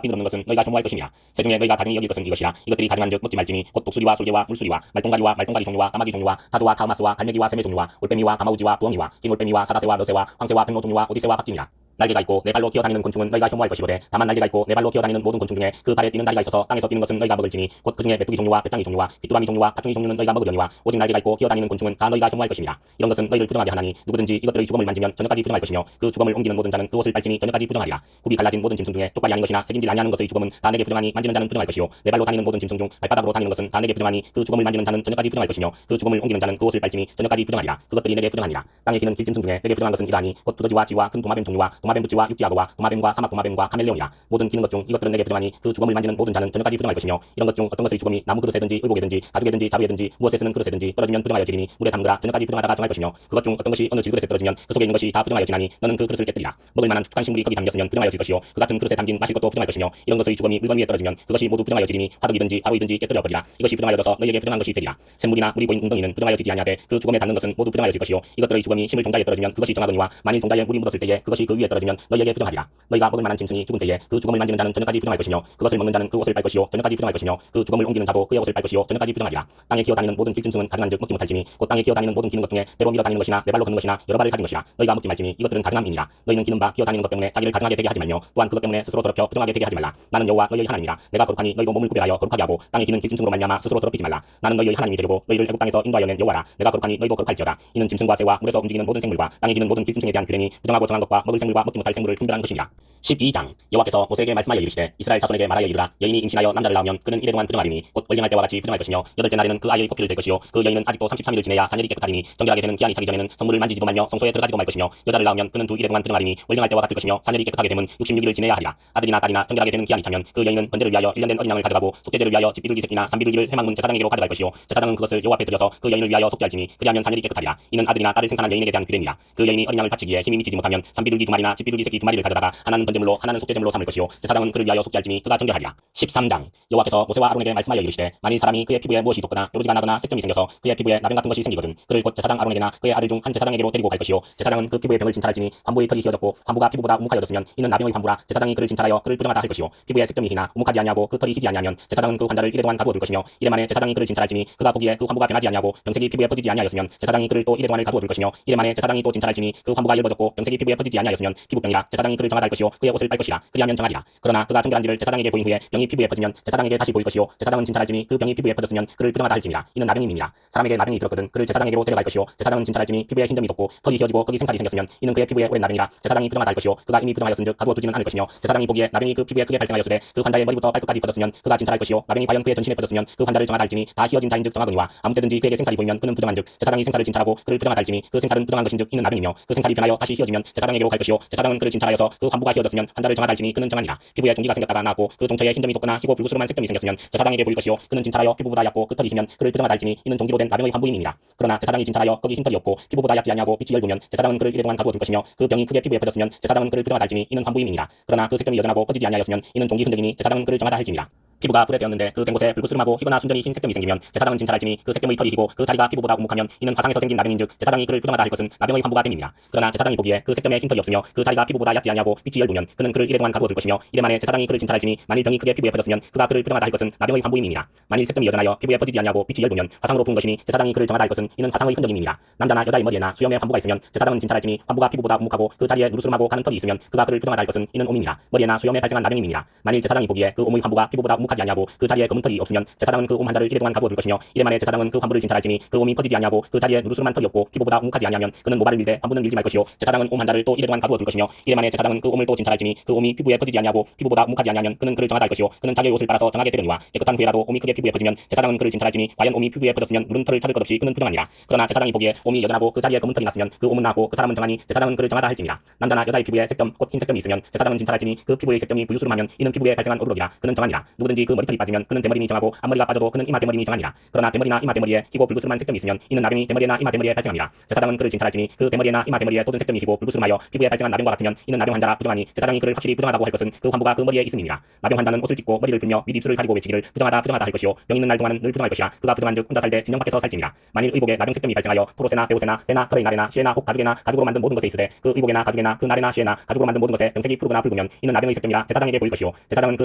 비늘 없는 것은 너희가 혐오할 것이니라. 새중에 너희가 가증히 여길 것은 이것이라. 이것들이 가증한즉 먹지 말지니 곧 독수리와 솔개와 물수리와 말똥가리와 말똥가리 종류와 까마귀 종류와 타두와 타우마스와 갈매기와 새매 종류와 올빼미와 가마우지와 부엉이와 긴 올빼미와 사다새와 너새와 황새와 백로 종류와 오디새와 박쥐니라. 날개가 있고 네 발로 기어다니는 곤충은 너희가 혐오할 것이로되 다만 날개가 있고 네 발로 기어다니는 모든 곤충 중에 그 발에 뛰는 다리가 있어서 땅에서 뛰는 것은 너희가 먹을지니 곧 그중에 메뚜기 종류와 배짱이 종류와 귀뚜라미 종류와 팥종이 종류는 너희가 먹으려니와 오직 날개가 있고 기어다니는 곤충은 다 너희가 혐오할 것이니라. 이런 것은 너희를 부정하게 하나니 누구든지 이것들의 주검을 만지면 저녁까지 부정할 것이며 그 주검을 옮기는 모든 자는 그것을 빨지니 저녁까지 부정하리라. 굽이 갈라진 모든 짐승 중에 똑발이 아닌 것이나 색임질 아니하는 것의 주검은 다 내게 부정하니 만지는 자는 부정할 것이요 네 발로 다니는 모든 짐승 중 발바닥으로 다니는 것은 다 내게 부정하니 그 주검을 만지는 자는 저녁까지 부정할 것이며 그 주검을 옮기는 자는 그것을 빨지니 저녁까지 부정하리라. 그것들이 내게 부정하니라. 땅에 기는 길짐승 중에 내게 부정한 것은 이러하니 곧 두더지와 쥐와 큰 도마뱀 종류와 도마뱀 붙지와 육지악어와 도마뱀과 사막 도마뱀과 카멜레온이라. 모든 기는 것 중 이것들은 내게 부정하니 그 주검을 만지는 모든 자는 저녁까지 부정할 것이며 이런 것 중 어떤 것의 주검이 나무 그릇에든지 의복에든지 가죽에든지 자루에든지 무엇에 쓰는 그릇에든지 떨어지면 부정하여 지리니 물에 담그라. 저녁까지 부정하다가 정할 것이며 그것 중 어떤 것이 어느 질그릇에 떨어지면 그 속에 있는 것이 다 부정하여 지나니 너는 그 그릇을 깨뜨리라. 먹을 만한 축한 식물이 거기 담겼으면 부정하여 질 것이요 그 같은 그릇에 담긴 마실 것도 부정할 것이며 이런 것의 주검이 물건 위에 떨어지면 그것이 모두 부정하여 지리니 화덕이든지 화로이든지 깨뜨려 버리라. 이것이 부정하여져서 너희에게 부정한 것이 되리라. 샘물이나 물이 고인 웅덩이는 부정하여 지지 아니하되 그 주검에 닿는 것은 모두 부정하여 질 것이요 이것들의 주검이 심을 종자에 떨어지면 그것이 정하거니와 만일 종자에 물이 묻었을 때에 그것이 그 위에 떨어지면 너희에게 부정하리라. 너희가 먹을 만한 짐승이 죽은 때에 그 주검을 만지는 자는 저녁까지 부정할 것이며 그것을 먹는 자는 그 옷을 빨 것이요 저녁까지 부정할 것이며 그 주검을 옮기는 자도 그의 옷을 빨 것이요 저녁까지 부정하리라. 땅에 기어다니는 모든 길짐승은 가증한즉 먹지 못할지니 곧 땅에 기어다니는 모든 기는 것 중에 배로 밀어다니는 것이나 네 발로 걷는 것이나 여러 발을 가진 것이라. 너희가 먹지 말지니 이것들은 가증함이니라. 너희는 기는 바 기어다니는 것 때문에 자기를 가증하게 되게 하지 말며 또한 그것 때문에 스스로 더럽혀 부정하게 되게 하지 말라. 나는 여호와 너희의 하나님이라. 내가 거룩하니 너희도 몸을 구별하여 거룩하게 하고 땅에 기는 길짐승으로 말미암아 스스로 더럽히지 말라. 나는 너희의 하나님이 되고 너희를 애국 땅에서 인도하여 낸 여호와라. 내가 거룩하니 너희도 거룩할지어다. 이는 짐승과 새와 물에서 움직이는 모든 생물과 땅에 기는 모든 길짐승에 대한 규례니 부정하고 정한 것과 먹을 생물과 먹지 못할 생물을 분별한 것이니라. 12장 여호와께서 모세에게 말씀하여 이르시되 이스라엘 자손에게 말하여 이르라. 여인이 임신하여 남자를 낳으면 그는 이래 동안 부정하리니 곧 얼령할 때와 같이 부정할 것이며 여덟째 날에는 그 아이의 포피를 될 것이요 그 여인은 아직도 33일을 지내야 산열이 깨끗하리니 정결하게 되는 기한이 차기 전에는 성물을 만지지도 말며 성소에 들어가지도 말 것이며 여자를 낳으면 그는 두 이래 동안 부정하리니 얼령할 때와 같을 것이며 산열이 깨끗하게 되면 66일을 지내야 하리라. 아들이나 딸이나 정결하게 되는 기한이 차면 그 여인은 번제를 위하여 1년 된 어린 양을 가져가고 속죄제를 위하여 집비둘기 새끼나 삼비둘기를 회막문 제사장에게로 가져갈 것이요 제사장은 그것을 여호와 앞에 드려서 그 여인을 위하여 속죄할지니 그리하면 산열이 깨끗하리라. 이는 아들이나 딸을 생산한 여인에게 대한 규례니라. 그 여인이 어린 양을 바치기에 힘이 미치지 못하면 삼비둘기 두 마리나 집비둘기 새끼 두 마리를 가져다가 하나는 번제물로 하나는 속죄제물로 삼을 것이요 제사장은 그를 위하여 속죄할지니 그가 정결하리라. 13장 여호와께서 모세와 아론에게 말씀하여 이르시되 만일 사람이 그의 피부에 무엇이 돋거나 뾰루지가 나거나 색점이 생겨서 그의 피부에 나병 같은 것이 생기거든 그를 곧 제사장 아론에게나 그의 아들 중 한 제사장에게로 데리고 갈 것이요 제사장은 그 피부의 병을 진찰할지니 환부의 털이 휘어졌고 환부가 피부보다 우묵하여졌으면 이는 나병의 환부라. 제사장이 그를 진찰하여 그를 부정하다 할 것이요 피부에 색점이 희나 우묵하지 아니하고 그 털이 희지 아니하면 제사장은 그 환자를 이래 동안 가두어 둘 것이며 이래 만에 제사장이 그를 진찰할지니 그가 보기에 그 환부가 변하지 아니하고 병색이 피부에 퍼지지 아니하였으면 제사장이 그를 또 이래 동안을 가두어 둘 것이며 이래 만에 제사장이 또 진찰할지니 그 환부가 엷어졌고 병색이 피부에 퍼지지 아니하였으면 피부병이라. 제사장이 그를 정하다 할 것이요 그의 옷을 빨 것이라. 그리하면 정하리라. 그러나 그가 정결한지를 제사장에게 보인 후에 병이 피부에 퍼지면 제사장에게 다시 보일 것이요 제사장은 진찰할지니 그 병이 피부에 퍼졌으면 그를 부정하다 할지니라. 이는 나병임이니라. 사람에게 나병이 들었거든 그를 제사장에게로 데려갈 것이요 제사장은 진찰할지니 피부에 흰점이 돋고 털이 휘어지고 거기 생살이 생겼으면 이는 그의 피부에 오랜 나병이라. 제사장이 부정하다 할 것이요 그가 이미 부정하였은즉 가두어 두지는 않을 것이며 제사장이 보기에 나병이 그 피부에 크게 발생하였으되 그 환자의 머리부터 발끝까지 퍼졌으면 그가 진찰할 것이요 나병이 과연 그의 전신에 퍼졌으면 그 환자를 정하다 할지니 다 휘어진 자인즉 정하거니와 아무 때든지 그에게 생살이 보이면 그는 부정한즉 제사장이 생살을 진찰하고 그를 부정하다 할지니 그 생살은 부정한 것인즉 이는 나병이며 그 생살이 변하여 다시 휘어지면 제사장에게로 갈 것이요 제사장은 그를 진찰하여서 그 환부가 휘어졌으면 환자를 정하다 할지니 그는 정하니라. 피부에 종기가 생겼다가 나았고 그 종처에 흰점이 돋거나 희고 불구스름한 색점이 생겼으면 제사장에게 보일 것이요 그는 진찰하여 피부보다 얕고 그 털이 희면 그를 부정하다 할지니 이는 종기로 된 나병의 환부임이니라. 그러나 제사장이 진찰하여 거기 흰털이 없고 피부보다 얕지 아니하고 빛이 엷으면 제사장은 그를 이래 동안 가두어 둘 것이며 그 병이 크게 피부에 퍼졌으면 제사장은 그를 부정하다 할지니 이는 환부임이니라. 그러나 그 색점이 여전하고 퍼지지 아니하였으면 이는 종기 흔적이니 제사장은 그를 정하다 할지니라. 피부가 불에 되었는데 그 된 곳에 불구스름하고 희거나 순전히 흰 색점이 생기면 제사장은 진찰할지니 그 색점의 털이 희고 그 자리가 피부보다 우묵하면 이는 화상에서 생긴 나병인즉 제사장이 그를 부정하다 할 것은 나병의 환부가 됨이니라. 그러나 제사장이 보기에 그 색점에 흰 털이 없으며 그 자리가 피부보다 얕지 아니하고 빛이 엷으면 그는 그를 이래 동안 가두어 둘 것이며 이래 만에 제사장이 그를 진찰할지니 만일 병이 크게 피부에 퍼졌으면 그가 그를 부정하다 할 것은 나병의 환부임이니라. 만일 색점이 여전하여 피부에 퍼지지 아니하고 빛이 엷으면 화상으로 부은 것이니 제사장이 그를 정하다 할 것은 이는 화상의 흔적임이니라. 남자나 여자의 머리에나 수염에 환부가 있으면 제사장은 진찰할지니 환부가 피부보다 우묵하고 그 자리에 누르스름하고 가는 털이 있으면 그가 그를 부정하다 할 것은 이는 옴이니라. 머리에나 수염에 발생한 나병임이니라. 만일 제사장이 보기에 그 옴의 환부가 피부보다 묵하지 아니하고 그 자리에 검은 털이 없으면 제사장은 그 옴 한 자를 이래 동안 가두어 둘 것이며 이래 만에 제사장은 그 환부를 진찰할지니 그 옴이 퍼지지 아니하고 그 자리에 누르스름한 털이 없고 피부보다 묵하지 아니하면 그는 모발을 밀되 환부는 밀지 말 것이요 제사장은 옴 한 자를 또 이래 동안 가두어 둘 것이며 이래 만에 제사장은 그 옴을 또 진찰할지니 그 옴이 피부에 퍼지지 아니하고 피부보다 묵하지 아니하면 그는 그를 정하다 할 것이요 그는 자기의 옷을 빨아서 정하게 되려니와 깨끗한 후에라도 옴이 크게 피부에 퍼지면 제사장은 그를 진찰할지니 과연 옴이 피부에 퍼졌으면 누른 털을 찾을 것 없이 그는 부정하니라. 그러나 제사장이 보기에 옴이 여전하고 그 자리에 검은 털이 났으면 그 옴은 나고 그 사람은 정하니 제사장은 그를 정하다 할지니라. 남자나 여자의 피부에 색점 곧 흰색점이 있으면 제사장은 진찰할지니 그 피부의 색점이 부유스름하면 이는 피부에 발생한 어루럭이라 그는 정하니라. 누구든지 그 머리털이 빠지면 그는 대머리니 정하고 앞머리가 빠져도 그는 이마 대머리니 정하니라. 그러나 대머리나 이마 대머리에 희고 불구스름한 색점이 있으면 이는 나병이 대머리나 이마 대머리에 발생합니다. 제사장은 그를 진찰할지니 그 대머리나 이마 대머리에 또든 색점이 희고 불구스름하여 피부에 발생한 나병과 같으면 이는 나병 환자라 부정하니 제사장이 그를 확실히 부정하다고 할 것은 그 환부가 그 머리에 있음이니라. 나병 환자는 옷을 찢고 머리를 풀며 윗 입술을 가리고 외치기를 부정하다 부정하다 할 것이요 병 있는 날 동안은 늘 부정할 것이라. 그가 부정한즉 혼자 살되 진영 밖에서 살지니라. 만일 의복에 나병 색점이 발생하여 토로새나 베오새나 배나 거래의 날에나 시에나 혹 가죽에나 가죽으로 만든 모든 것에 있으되 그 의복에나 가죽에나 그 날에나 시에나 가죽으로 만든 모든 것에 병색이 푸르거나 붉으면 이는 나병의 색점이라 제사장에게 보일 것이요 제사장은 그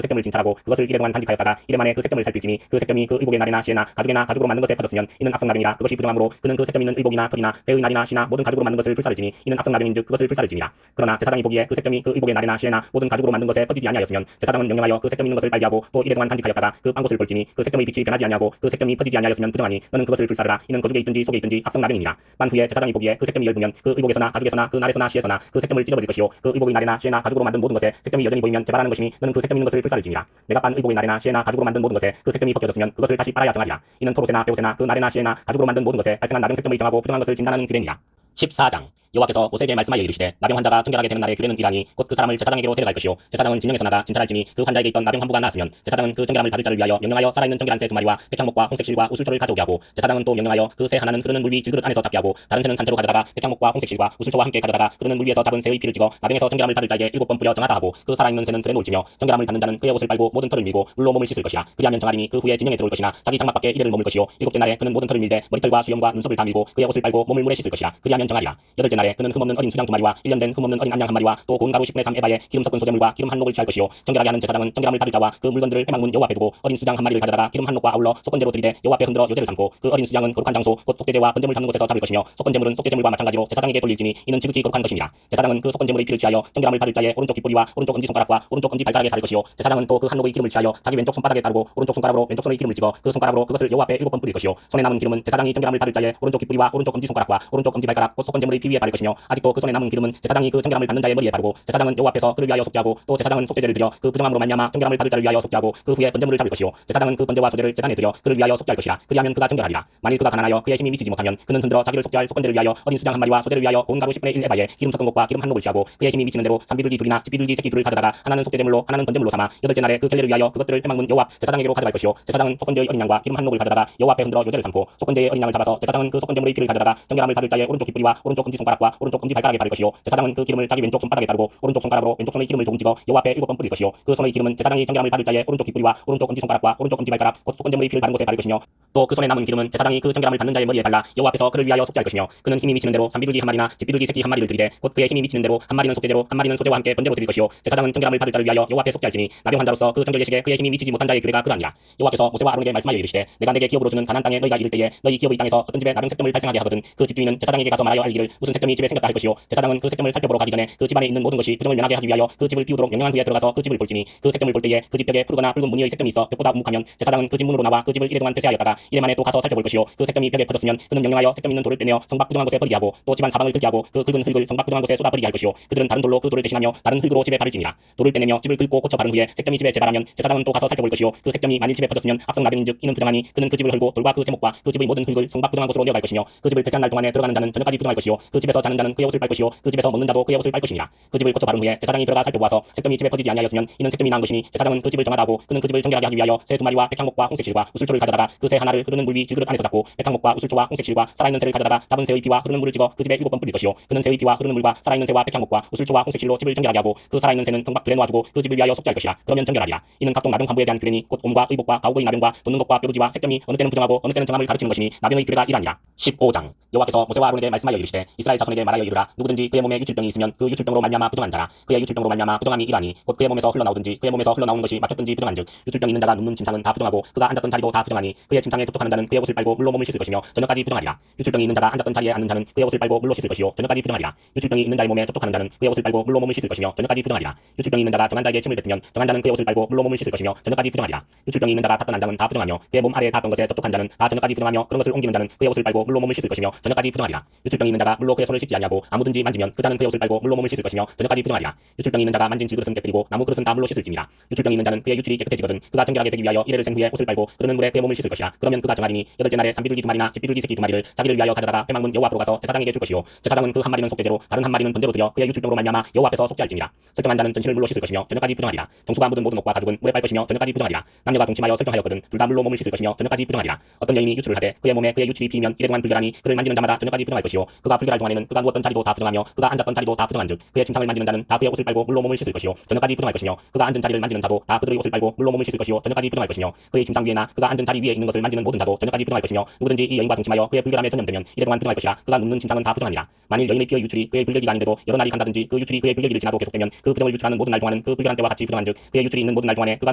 색점을 진찰하고 그것을 이래 동안 간직하였다가 이래 만에 그 색점을 살필지니 그 색점이 그 의복의 날에나 시에나 가죽에나 가죽으로 만든 것에 퍼졌으면 이는 악성나병이라. 그것이 부정함으로 그는 그 색점 있는 의복이나 털이나 배의 날이나 시나 모든 가죽으로 만든 것을 불사를지니 이는 악성나병인즉 그것을 불사를지니라. 그러나 제사장이 보기에 그 색점이 그 의복의 날에나 시에나 모든 가죽으로 만든 것에 퍼지지 아니하였으면 제사장은 명령하여 그 색점 있는 것을 빨개하고 또 이래 동안 간직하였다가 그 빵곳을 볼지니 그 색점의 빛이 변하지 아니하고 그 색점이 퍼지지 아니하였으면 부정하니 너는 그것을 불사르라. 이는 거죽에 있든지 속에 있든지 악성나병이니라. 만 후에 제사장이 보기에 그 색점이 엷으면 그 의복에서나 가죽에서나 그 날에서나 시에서나 그 색점을 찢어버릴 것이요 그 의복의 날에나 시에나 가죽으로 만든 모든 것에 색점이 여전히 보이면 재발하는 것이니 너는 그 색점 있는 것을 불사를지니라. 내가 빤 의복의 날에나 시에나 가죽으로 만든 모든 것에 그 색점이 벗겨졌으면 그것을 다시 빨아야 정하리라. 이는 토로새나 베오새나 그 날에나 시에나 가죽으로 만든 모든 것에 발생한 나병 색점의 정하고 부정한 것을 진단하는 규례니라. 14장 여호와께서 모세에게 말씀하여 이르시되 나병 환자가 청결하게 되는 날의 규례는 이라니 곧 그 사람을 제사장에게로 데려갈 것이요 제사장은 진영에서 나가 진찰할지니 그 환자에게 있던 나병 환부가 나았으면 제사장은 그 청결함을 받을 자를 위하여 명령하여 살아있는 청결한 새 두 마리와 백향목과 홍색실과 우슬초를 가져오게 하고 제사장은 또 명령하여 그 새 하나는 흐르는 물 위 질그릇 안에서 잡게 하고 다른 새는 산채로 가져다가 백향목과 홍색실과 우슬초와 함께 가져다가 흐르는 물 위에서 잡은 새의 피를 찍어 나병에서 청결함을 받을 자에게 7번 뿌려 정하다 하고 그 살아있는 새는 틀에 놓을지며 청결함을 받는 자는 그의 옷을 빨고 모든 털을 밀고 물로 몸을 씻을 것이라. 그리하면 정하리니 그 후에 진영에 들어올 것이나 자기 장막 밖에 이래를 머물 것이요 7째 날에 그는 모든 털을 밀되 머리털과 수염과 눈썹을 다 밀고 그의 옷을 빨고 몸을 물에 씻을 것이라. 그리하면 정하리라. 8째 날에 그는 흠없는 어린 수양 2마리와 1년 된 흠없는 어린 암양 1마리와 또 고운 가루 10분의 3 에바에 기름 섞은 소재물과 기름 한 녹을 취할 것이요 정결하게 하는 제사장은 청결함을 받을 자와 그 물건들을 회막문 여호와 앞에 두고 어린 수양 1마리를 가져다가 기름 한 녹과 아울러 속건제로 들이대 여호와 앞에 흔들어 요제를 삼고 그 어린 수양은 거룩한 장소 곧 속죄제와 번제물 잡는 곳에서 잡을 것이며 속건제물은 속죄제물과 마찬가지로 제사장에게 돌릴지니 이는 지극히 거룩한 것입니다. 제사장은 그 속건제물의 피를 취하여 청결함을 받을 자의 오른쪽 귓뿌리와 오른쪽 엄지손가락과 오른쪽 엄지발가락에 바를 것이요 제사장은 또 그 한 녹의 기름을 취하여 자기 왼쪽 손바닥에 따르고 오른쪽 손가락으로 왼쪽 손의 기름을 찍어 그 손가락으로 그것을 여호와 앞에 7번 뿌릴 것이요 손에 남은 기름은 제사장이 청결함을 받을 자의 오른쪽 귓뿌리와 오른쪽 엄지손가락과 오른쪽 엄지발가락 곧 속건제물의 피 위에 바를 것이며 아직도 그 손에 남은 기름은 제사장이 그 청결함을 받는 자의 머리에 바르고 제사장은 여호와 앞에서 그를 위하여 속죄하고 또 제사장은 속죄제를 드려 그 부정함으로 말미암아 청결함을 받을 자를 위하여 속죄하고 그 후에 번제물을 잡을 것이요 제사장은 그 번제와 소제를 제단에 드려 그를 위하여 속죄할 것이라. 그리하면 그가 정결하리라. 만일 그가 가난하여 그의 힘이 미치지 못하면 그는 흔들어 자기를 속죄할 속건제를 위하여 어린 수양 1마리와 소제를 위하여 고운 가루 10분의 1 에바에 기름 섞은 것과 기름 한 녹을 취하고 그의 힘이 미치는 대로 산비둘기 둘이나 집비둘기 새끼 둘을 가져다가 하나는 속죄제물로 하나는 번제물로 삼아 8째 날에 그 결례를 위하여 그것들을 회막문 여호와 제사장에게로 가져갈 것이요 제사장은 속건제의 어린 양과 기름 한 녹을 가져다가 여호와 앞에 흔들어 요제를 삼고 속건제의 어린 양을 잡아서 제사장은 그 속건제물의 피를 가져다가 정결함을 받을 자의 오른쪽 귓뿌리와 오른쪽 엄지손가락과 오른쪽 엄지발가락에 바를 것이요 제사장은 그 기름을 자기 왼쪽 손바닥에 따르고 오른쪽 손가락으로 왼쪽 손의 기름을 조금 찍어 여호와 앞에 7번 뿌릴 것이요 그 손의 기름은 제사장이 정결함을 받을 자의 오른쪽 귓뿌리와 오른쪽 엄지손가락과 오른쪽 엄지발가락 곧 속건제물의 피를 바른 곳에 바를 것이며 또 그 손에 남은 기름은 제사장이 그 정결함을 받는 자의 머리에 발라 여호와 앞에서 그를 위하여 속죄할 것이며 그는 힘이 미치는 대로 산비둘기 1마리나 집비둘기 새끼 1마리를 들이대 곧 그의 힘이 미치는 대로 1마리는 속죄제로 1마리는 소제와 함께 번제로 드릴 것이요 제사장은 1 정결함을 받을 자를 위하여 여호와 앞에 속죄할지니 나병 환자로서 그 정결의 예식에 그의 힘이 미치지 못한 자의 규례가 그러하니라. 여호와께서 모세와 아론에게 말씀하여 이르시되 내가 내게 기업으로 주는 가난안 땅에 너희가 이를 무슨 색점이 발생하게 하거든 그 집주인은 제사장이 정결함을 받을 자의 오른쪽 귓뿌리와 오른쪽 엄지발가락에 바를 것이요 제사장은 그 집에게 가서 말하여 알기를 무슨 색점이 집에 생겼다 할 것이요 제사장은 그 색점을 살펴보러 가기 전에 그 집안에 있는 모든 것이 부정을 면하게 하기 위하여 그 집을 비우도록 명령한 후에 들어가서 그 집을 볼지니 그 색점을 볼 때에 그 집 벽에 푸르거나 붉은 무늬의 색점이 있어 벽보다 묵하면 제사장은 그 집 문으로 나와 그 집을 이래 동안 폐쇄하였다가 이래 만에 또 가서 살펴볼 것이요 그 색점이 벽에 퍼졌으면 그는 명령하여 색점 있는 돌을 빼내어 성박 부정한 곳에 버리게 하고 또 집안 사방을 긁게 하고 그 긁은 흙을 성박 부정한 곳에 쏟아 버리게 할 것이요 그들은 다른 돌로 그 돌을 대신하며 다른 흙으로 집에 바를지니라. 돌을 빼내며 집을 긁고 고쳐 바른 후에 색점이 집에 재발하면 제사장은 또 가서 살펴볼 것이요 그 색점이 만일 집에 퍼졌으면 악성나병인즉 이는 부정하니 그는 그 집을 헐고 돌과 그 제목과 그 집의 모든 흙을 성박 부정한 곳으로 내어갈 것이며 그 집을 폐쇄한 날 동안에 들어가는 자는 저녁까지 부정할 것이요 그 집에서 자는 자는 그의 옷을 빨 것이요 그 집에서 먹는 자도 그의 옷을 빨 것이니라. 그 집을 고쳐 바른 후에 제사장이 들어가 살펴보아서 색점이 집에 퍼지지 아니하였으면 이는 색점이 나은 것이니 제사장은 그 집을 정하다 하고 그는 그 집을 정결하게 하기 위하여 새 2마리와 백향목과 홍색실과 우슬초를 가져다가 그 새 하나를 흐르는 물 위 질그릇 안에서 잡고 백향목과 우슬초와 홍색실과 살아있는 새를 가져다가 잡은 새의 피와 흐르는 물을 찍어 그 집에 7번 뿌릴 것이요 그는 새의 피와 흐르는 물과 살아있는 새와 백향목과 우슬초와 홍색실로 집을 정결하게 하고 그 살아있는 새는 성박 들에 놓아두고 그 집을 위하여 속죄할 것이라. 그러면 정결하리라. 이는 각종 나병 환부에 대한 규례니 곧 옴과 의복과 가옥의 나병과 돋는 것과 뾰루지와 색점이 어느 때는 부정하고 어느 때는 정함을 가르치는 것이니 나병의 규례가 이라니라. 15장 여호와께서 모세와 아론에게 말씀하여 말씀하여 이르시되 이스라엘 자손에게 말하여 이르라. 누구든지 그의 몸에 유출병이 있으면 그 유출병으로 말미암아 부정한 자라. 그의 유출병으로 말미암아 부정함이 이러하니 곧 그의 몸에서 흘러나오든지 그의 몸에서 흘러나오는 것이 막혔든지 부정한즉 유출병 있는 자가 눕는 침상은 다 부정하고 그가 앉았던 자리도 다 부정하니 그의 침상에 접촉하는 자는 그의 옷을 빨고 물로 몸을 씻을 것이며 저녁까지 부정하리라. 유출병이 있는 자가 앉았던 자리에 앉는 자는 그의 옷을 빨고 물로 씻을 것이요 저녁까지 부정하리라. 유출병이 있는 자의 몸에 접촉하는 자는 그의 옷을 빨고 물로 몸을 씻을 것이며 저녁까지 부정하리라. 유출병이 있는 자가 정한 자에게 침을 뱉으면 정한 자는 그의 옷을 빨고 물로 몸을 씻을 것이며 저녁까지 부정하리라. 유출병이 있는 자가 탔던 안장은 다 부정하며 그의 몸 아래에 닿았던 것에 접촉한 자는 다 저녁까지 부정하며 그런 것을 옮기는 자는 그의 옷을 빨고 물로 몸을 씻을 것이며 저녁까지 부정하리라. 유출병이 있는 자가 물로 그의 손을 씻지 아니하고 아무든지 만지면 그 자는 그의 옷을 빨고 물로 몸을 씻을 것이며 저녁까지 부정하리라. 유출병이 있는 자가 만진 질그릇은 깨뜨리고 나무 그릇은 다 물로 씻을지니라. 유출병이 있는 자는 그의 유출이 깨끗해지거든 그가 정결하게 되기 위하여 이레를 센 후에 옷을 빨고 흐르는 물에 그의 몸을 씻을 것이라. 그러면 그가 정하리니 여덟째 날에 산비둘기 두 마리나 집비둘기 새끼 두 마리를 자기를 위하여 가져다가 회막문 여호와 앞으로 가서 제사장에게 줄 것이요 제사장은 그 한 마리는 속죄제로 다른 한 마리는 번제로 드려 그의 유출병으로 말미암아 여호와 앞에서 속죄할지니라. 설정한 자는 전신을 물로 씻을 것이며 저녁까지 부정하리라. 정수가 묻은 모든 옷과 가죽은 물에 빨 것이며 저녁까지 부정하리라. 남녀가 동침하여 설정하였거든 둘 다 물로 몸을 씻을 것이며 저녁까지 부정하리라. 어떤 여인이 유출을 하되 그의 몸에 그의 유출이 피면 이래 동안 불결하니 그를 만지는 자마다 저녁까지 부정할 것이요 그가 불결할 동안에는 그가 누웠던 자리도 다 부정하며 그가 앉았던 자리도 다 부정한즉 그의 침상을 만지는 자는 다 그의 옷을 빨고 물로 몸을 씻을 것이요 저녁까지 부정할 것이며 그가 앉은 자리를 만지는 자도 다 그들의 옷을 빨고 물로 몸을 씻을 것이요 저녁까지 부정할 것이며 그의 침상 위에나 그가 앉은 자리 위에 있는 것을 만지는 모든 자도 저녁까지 부정할 것이며 누구든지 이 여인과 동침하여 그의 불결함에 전염되면 이래 동안 부정할 것이라. 그가 눕는 침상은 다 부정하니라. 만일 여인의 피의 유출이 그의 불결기가 아닌데도 여러 날이 간다든지 그 유출이 그의 불결기를 지나도 계속되면 그 부정을 유출하는 모든 날 동안은 그 불결한 때와 같이 부정한즉 그의 유출이 있는 모든 날 동안에 그가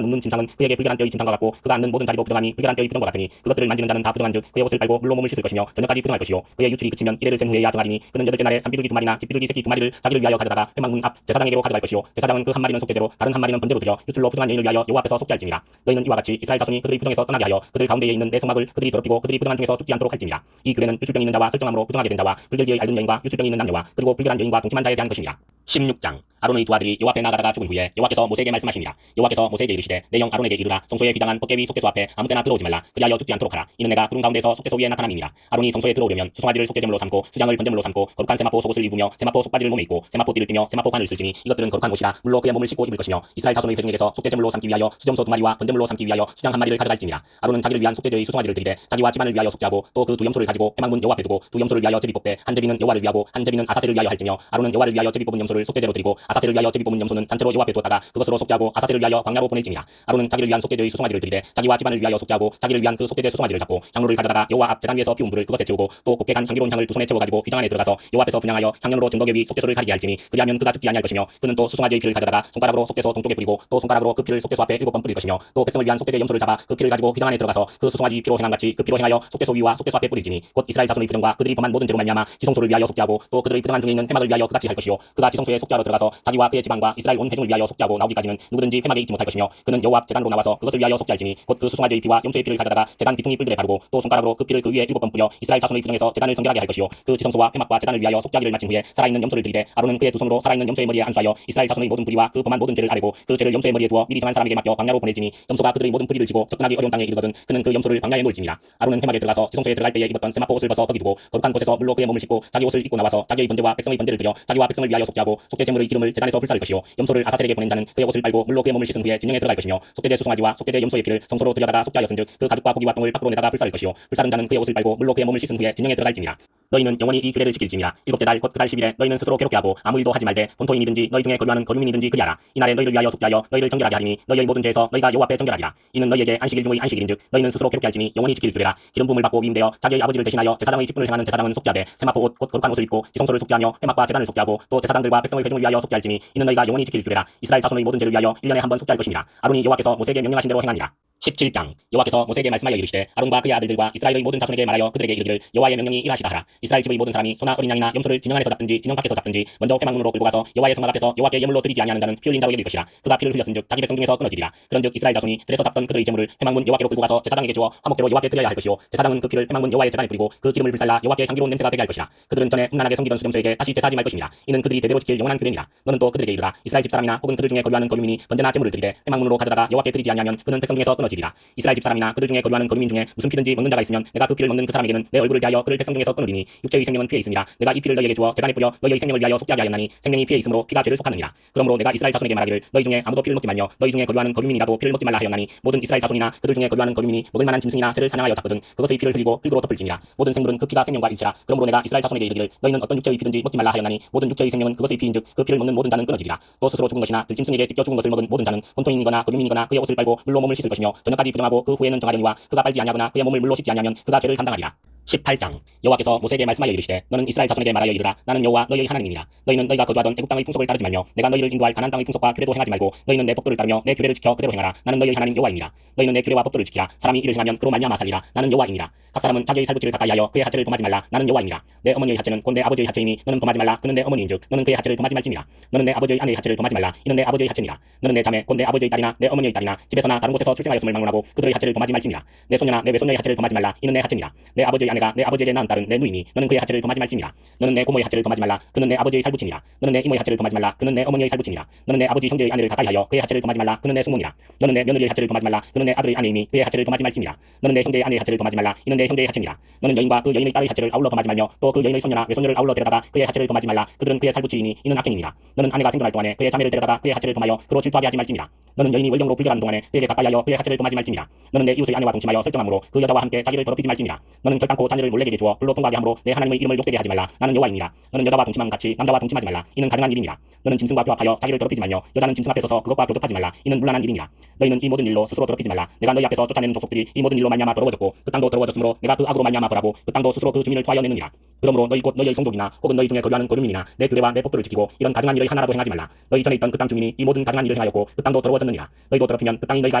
눕는 침상은 그에게 불결한 때의 침상과 같고 그가 앉는 모든 자리도 부정함이 불결한 때의 부정과 같으니 그것들을 만지는 자는 다 부정한즉 그의 옷을 빨고 물로 몸을 씻을 것이며 저녁까지 부정할 것이요 그의 유출이 그치면 이래를 센 후에야 정하리니 그는 여덟째 날에 산비둘기 두 마리나 집비둘기 새끼 두 마리를 자기를 위하여 가져다가 회막문 앞 제사장에게로 가져갈 것이요 제사장은 그 한 마리는 속죄제로 다른 한 마리는 번제로 드려 유출로 부정한 여인을 위하여 여호와 앞에서 속죄할지니라. 너희는 이와 같이 이스라엘 자손이 그들의 부정에서 떠나게 하여 그들 가운데에 있는 내 성막을 그들이 더럽히고 그들이 부정한 중에서 죽지 않도록 할지니라. 이 규례는 유출병이 있는 자와 설정함으로 부정하게 된 자와 불결기의 앓는 여인과 유출병이 있는 남녀와 그리고 불결한 여인과 동침한 자에 대한 것이니라. 16장 아론의 두 아들이 여호와 앞에 나가다가 죽은 후에 여호와께서 모세에게 말씀하시니라. 여호와께서 모세에게 이르시되 내 영 아론에게 이르라. 성소에 휘장한 덮개위 속죄소 앞에 아무 때나 들어오지 말라. 그리하여 죽지 않도록 하라. 이는 내가 구름 가운데서 속죄소 위에 나타남이니라. 아론이 성소에 들어오려면 수송아지를 속죄제물로 삼고 수장을 번제물로 삼고 거룩한 세마포 속옷을 입으며 세마포 속바지를 몸에 입고 세마포 띠를 띠며 세마포 관을 쓸지니 이것들은 거룩한 옷이라. 물로 그의 몸을 씻고 입을 것이며 이스라엘 자손의 회중에게서 속죄제물로 삼기 위하여 수점소 두 마리와 번제물로 삼기 위하여 수장 한 마리를 가져갈지니라. 아론은 자기를 위한 속죄제의 수송아지를 드리되 자기와 집안을 위하여 속죄하고 또 그 두 염소를 가지고 회막문 여호와 앞에 두고 두 염소를 위하여 제비 뽑되 한 제비는 여호와를 위하고 한 제비는 아사셀을 위하여 할지며 아론은 여호와를 위하여 제비 뽑은 염소를 속죄제로 드리고 아사셀을 위하여 제비 뽑은 염소는 단체로 여호와 앞에 두었다가 그것으로 속죄하고 아사셀을 위하여 광야로 보낼지니라. 아론은 자기를 위한 속죄제의 수송아지를 드리되 자기와 집안을 위하여 속죄하고 자기를 위한 그 속죄제 수송아지를 잡고 향로를 가져다가 여호와 앞 제단 위에서 피운 불을 그것에 채우고 또 곱게 간 향기로운 향을 두 손에 채워 가지고 휘장 안에 들어가서 여호와 앞에서 분향하여 향연으로 증거계 위 속죄소를 가리게 할지니 그리하면 그가 죽지 아니할 것이며 그는 또 수송아지의 피를 가져다가 손가락으로 속죄소 동쪽에 뿌리고 또 손가락으로 그 피를 속죄소 앞에 7번 뿌릴 것이며 또 백성을 위한 속죄제 염소를 잡아 그 피를 가지고 휘장 안에 들어가서 그 수송아지 피로 행함같이 그 피로 행하여 속죄소 위와 속죄소 앞에 뿌릴지니 곧 이스라엘 자손의 부정과 그들이 범한 모든 죄로 말미암아 지성소를 위하여 속죄하고 또 그들의 부정한 중에 있는 회막을 위하여 그같이 할 것이요 그가 지성소에 속죄하러 들어가서 자기와 그의 지방과 이스라엘 온 회중을 위하여 속죄하고 나오기까지는 누구든지 회막에 있지 못할 것이며 그는 여호와 앞 제단으로 나와서 그것을 위하여 속죄할지니 곧 그 수송아지의 피와 염소의 피를 가져다가 제단 뒤퉁이 뿔들에 바르고 또 손가락으로 그 피를 그 위에 7번 뿌려 이스라엘 자손의 부정에서 제단을 성결하게 할 것이요 그 지성소와 회막과 제단을 위하여 속죄하기를 마친 후에 살아있는 염소를 드리되 아론은 그의 두 손으로 살아있는 염소의 머리에 안수하여 이스라엘 자손의 모든 불의와 그 범한 모든 죄를 아뢰고 그 죄를 염소의 머리에 두어 미리 정한 사람에게 맡겨 광야로 보낼지니 염소가 그들의 모든 불의를 지고 접근하기 어려운 땅에 이르거든 그는 그 염소를 광야에 놓을지니라. 아론은 회막에 들어가서 지성소에 들어갈 때에 입었던 세마포 옷을 벗어 거기 두고 거룩한 곳에서 물로 그의 몸을 씻고 자기 옷을 입고 나와서 자기의 번제와 백성의 번제를 드려 자기와 백성을 위하여 속죄하고 속죄 제물의 기름을 제단에서 불사를 것이요 염소를 아사셀에게 보낸 자는 그의 옷을 빨고 물로 그의 몸을 씻은 후에 진영에 들어갈 것이며 속죄제 수송아지와 속죄제 염소의 피를 성소로 들여다가 속죄하였은즉 그 가죽과 고기와 똥을 밖으로 내다가 불사를 것이요 불사른 자는 그의 옷을 빨고 물로 그의 몸을 씻은 후에 진영에 들어갈지니라. 너희는 영원히 이 규례를 지킬지니라. 일곱째 달 곧 그 달 10일에 너희는 스스로 괴롭게 하고 아무 일도 하지 말되 본토인이든지 너희 중에 거류하는 거류민이든지 그리하라. 이날에 너희를 위하여 속죄하여 너희를 정결하게 하리니 너희의 모든 죄에서 너희가 여호와 앞에 정결하리라. 이는 너희에게 안식일 중의 안식일인즉 너희는 스스로 괴롭게 할지니 영원히 지킬 규례라. 기름 부음을 받고 위임되어 자기의 아버지를 대신하여 제사장의 직분을 행하는 제사장은 속죄하되 세마포 옷 곧 거룩한 옷을 입고 지성소를 속죄하며 회막과 제단을 속죄하고 또 제사장들과 백성의 회중을 위하여 속죄할지니 이는 너희가 영원히 지킬 규례라. 이스라엘 자손의 모든 죄를 위하여 1년에 한 번 속죄할 것이니라. 아론이 여호와께서 모세에게 명령하신 대로 행하니라. 17장 여호와께서 모세에게 말씀하여 이르시되 아론과 그의 아들들과 이스라엘의 모든 자손에게 말하여 그들에게 이르기를 여호와의 명령이 이러하시다 하라. 이스라엘 집의 모든 사람이 소나 어린 양이나 염소를 진영 안에서 잡든지 진영 밖에서 잡든지 먼저 회막문으로 끌고 가서 여호와의 성막 앞에서 여호와께 예물로 드리지 아니하는 자는 피 흘린 자로 여길 것이라. 그가 피를 흘렸은즉 자기 백성 중에서 끊어지리라. 그런즉 이스라엘 자손이 들에서 잡던 그들의 제물을 회막문 여호와께로 끌고 가서 제사장에게 주어 화목제로 여호와께 드려야 할 것이요 제사장은 그 피를 회막문 여호와의 제단에 뿌리고 그 기름을 불살라 여호와께 향기로운 냄새가 되게 할 것이라. 그들은 전에 음란하게 섬기던 수점소에게 다시 제사하지 말 것이니라. 이는 그들이 대대로 지킬 영원한 규례니라. 너는 또 그들에게 이르라. 이스라엘 집사람이나 혹은 그들 중에 거류하는 거류민이 번제나 제물을 드리되 회막문으로 가져다가 여호와께 드리지 아니하면 그는 백성 중에서 끊어지리라. 이스라엘 집사람이나 그들 중에 거류하는 거류민 중에 무슨 피든지 먹는 자가 있으면 내가 그 피를 먹는 그 사람에게는 내 얼굴을 대하여 그를 백성 중에서 끊으리니 육체의 생명은 피에 있으니라. 내가 이 피를 너희에게 주어 제단에 뿌려 너희의 생명을 위하여 속죄하게 하였나니 생명이 피에 있으므로 피가 죄를 속하느니라. 그러므로 내가 이스라엘 자손에게 말하기를 너희 중에 아무도 피를 먹지 말며 너희 중에 거류하는 거류민이라도 피를 먹지 말라 하였나니 모든 이스라엘 자손이나 그들 중에 거류하는 거류민이 먹을 만한 짐승이나 새를 사냥하여 잡거든 그것의 피를 흘리고 흙으로 덮을지니라. 모든 생물은 그 피가 생명과 일치라. 그러므로 내가 이스라엘 자손에게 이르기를 너희는 어떤 육체의 피든지 먹지 말라 하였나니 모든 육체의 생명은 그것의 피인즉 그 피를 먹는 모든 자는 끊어지리라. 또 스스로 죽은 것이나 들짐승에게 찢겨 죽은 것을 먹은 모든 자는 본토인이거나 거류민이거나 그의 옷을 빨고 물로 몸을 씻을 것이며 저녁까지 부정하고 그 후에는 정하려니와 그가 빨지 아니하거나 그의 몸을 물로 씻지 아니하면 그가 죄를 감당하리라. 18장 여호와께서 모세에게 말씀하여 이르시되 너는 이스라엘 자손에게 말하여 이르라. 나는 여호와 너희의 하나님이니라. 너희는 너희가 거주하던 애국 땅의 풍속을 따르지 말며 내가 너희를 인도할 가나안 땅의 풍속과 규례도 행하지 말고 너희는 내 법도를 따르며 내 규례를 지켜 그대로 행하라. 나는 너희의 하나님 여호와이니라. 너희는 내 규례와 법도를 지키라. 사람이 이를 행하면 그로 말미암아 살리라. 나는 여호와이니라. 각 사람은 자기의 살붙이를 가까이하여 그의 하체를 범하지 말라. 나는 여호와이니라. 내 어머니의 하체는 곧 내 아버지의 하체이니 너는 범하지 말라. 그는 내 어머니인즉 너는 그의 하체를 범하지 말지니라. 너는 내 아버지의 아내의 하체를 범하지 말라. 이는 내 아버지의 하체니라. 너는 내 자매 곧 내 아버지의 딸이나 내 어머니의 딸이나 집에서나 다른 곳에서 출생하였음을 막론하고 그들의 하체를 범하지 말지니라. 내 손녀나 내 외손녀의 하체를 범하지 말라. 이는 내 하체니라. 내 아버지의 아내가 내 아버지에게 낳은 딸은 내 누이니 너는 그의 하체를 범하지 말지니라. 너는 내 고모의 하체를 범하지 말라. 그는 내 아버지의 살붙이니라. 너는 내 이모의 하체를 범하지 말라. 그는 내 어머니의 살붙이니라. 너는 내 아버지 형제의 아내를 가까이하여 그의 하체를 범하지 말라. 그는 내 숙모니라. 너는 내 며느리의 하체를 범하지 말라. 그는 내 아들의 아내이니 그의 하체를 범하지 말지니라. 너는 내 형제의 아내의 하체를 범하지 말라. 이는 내 형제의 하체니라. 너는 여인과 그 여인의 딸의 하체를 아울러 범하지 말며 또 그 여인의 손녀나 외손녀를 아울러 데려다가 그의 하체를 범하지 말라. 그들은 그의 살붙이이니 이는 악행이니라. 너는 아내가 생존할 동안에 그의 자매를 데려다가 그의 하체를 범하여 그로 질투하게 하지 말지니라. 너는 여인이 월경으로 불려가는 동안에 그에게 가까이하여 그의 하체를 범하지 말지니라. 너는 내 이웃의 아내와 동침하여 설정함으로 그 여자와 함께 자기를 더럽히지 말지니라. 너는 결단코 자녀를 몰래에게 주어 불로 통과하게 함으로 내 하나님의 이름을 욕되게 하지 말라. 나는 여호와이니라. 너는 여자와 동침함 같이 남자와 동침하지 말라. 이는 가증한 일이니라. 너는 짐승과 교합하여 자기를 더럽히지 말며 여자는 짐승 앞에 서서 그것과 교접하지 말라. 이는 문란한 일이니라. 너희는 이 모든 일로 스스로 더럽히지 말라. 내가 너희 앞에서 쫓아내는 족속들이 이 모든 일로 말미암아 더러워졌고 그 땅도 더러워졌으므로 내가 그 악으로 말미암아 벌하고 그 땅도 스스로 그 주민을 토하여 내느니라. 그러므로 너희 곧 너희의 성족이나 혹은 너희 중에 거류하는 거류민이나 내 규례와 내 법도를 지키고 이런 가증한 일을 하나라도 행하지 말라. 너희 전에 있던 그 땅 주민이 이 모든 가증한 일을 행하였고 그 땅도 더러워졌느니라. 너희도 더럽히면 그 땅이 너희가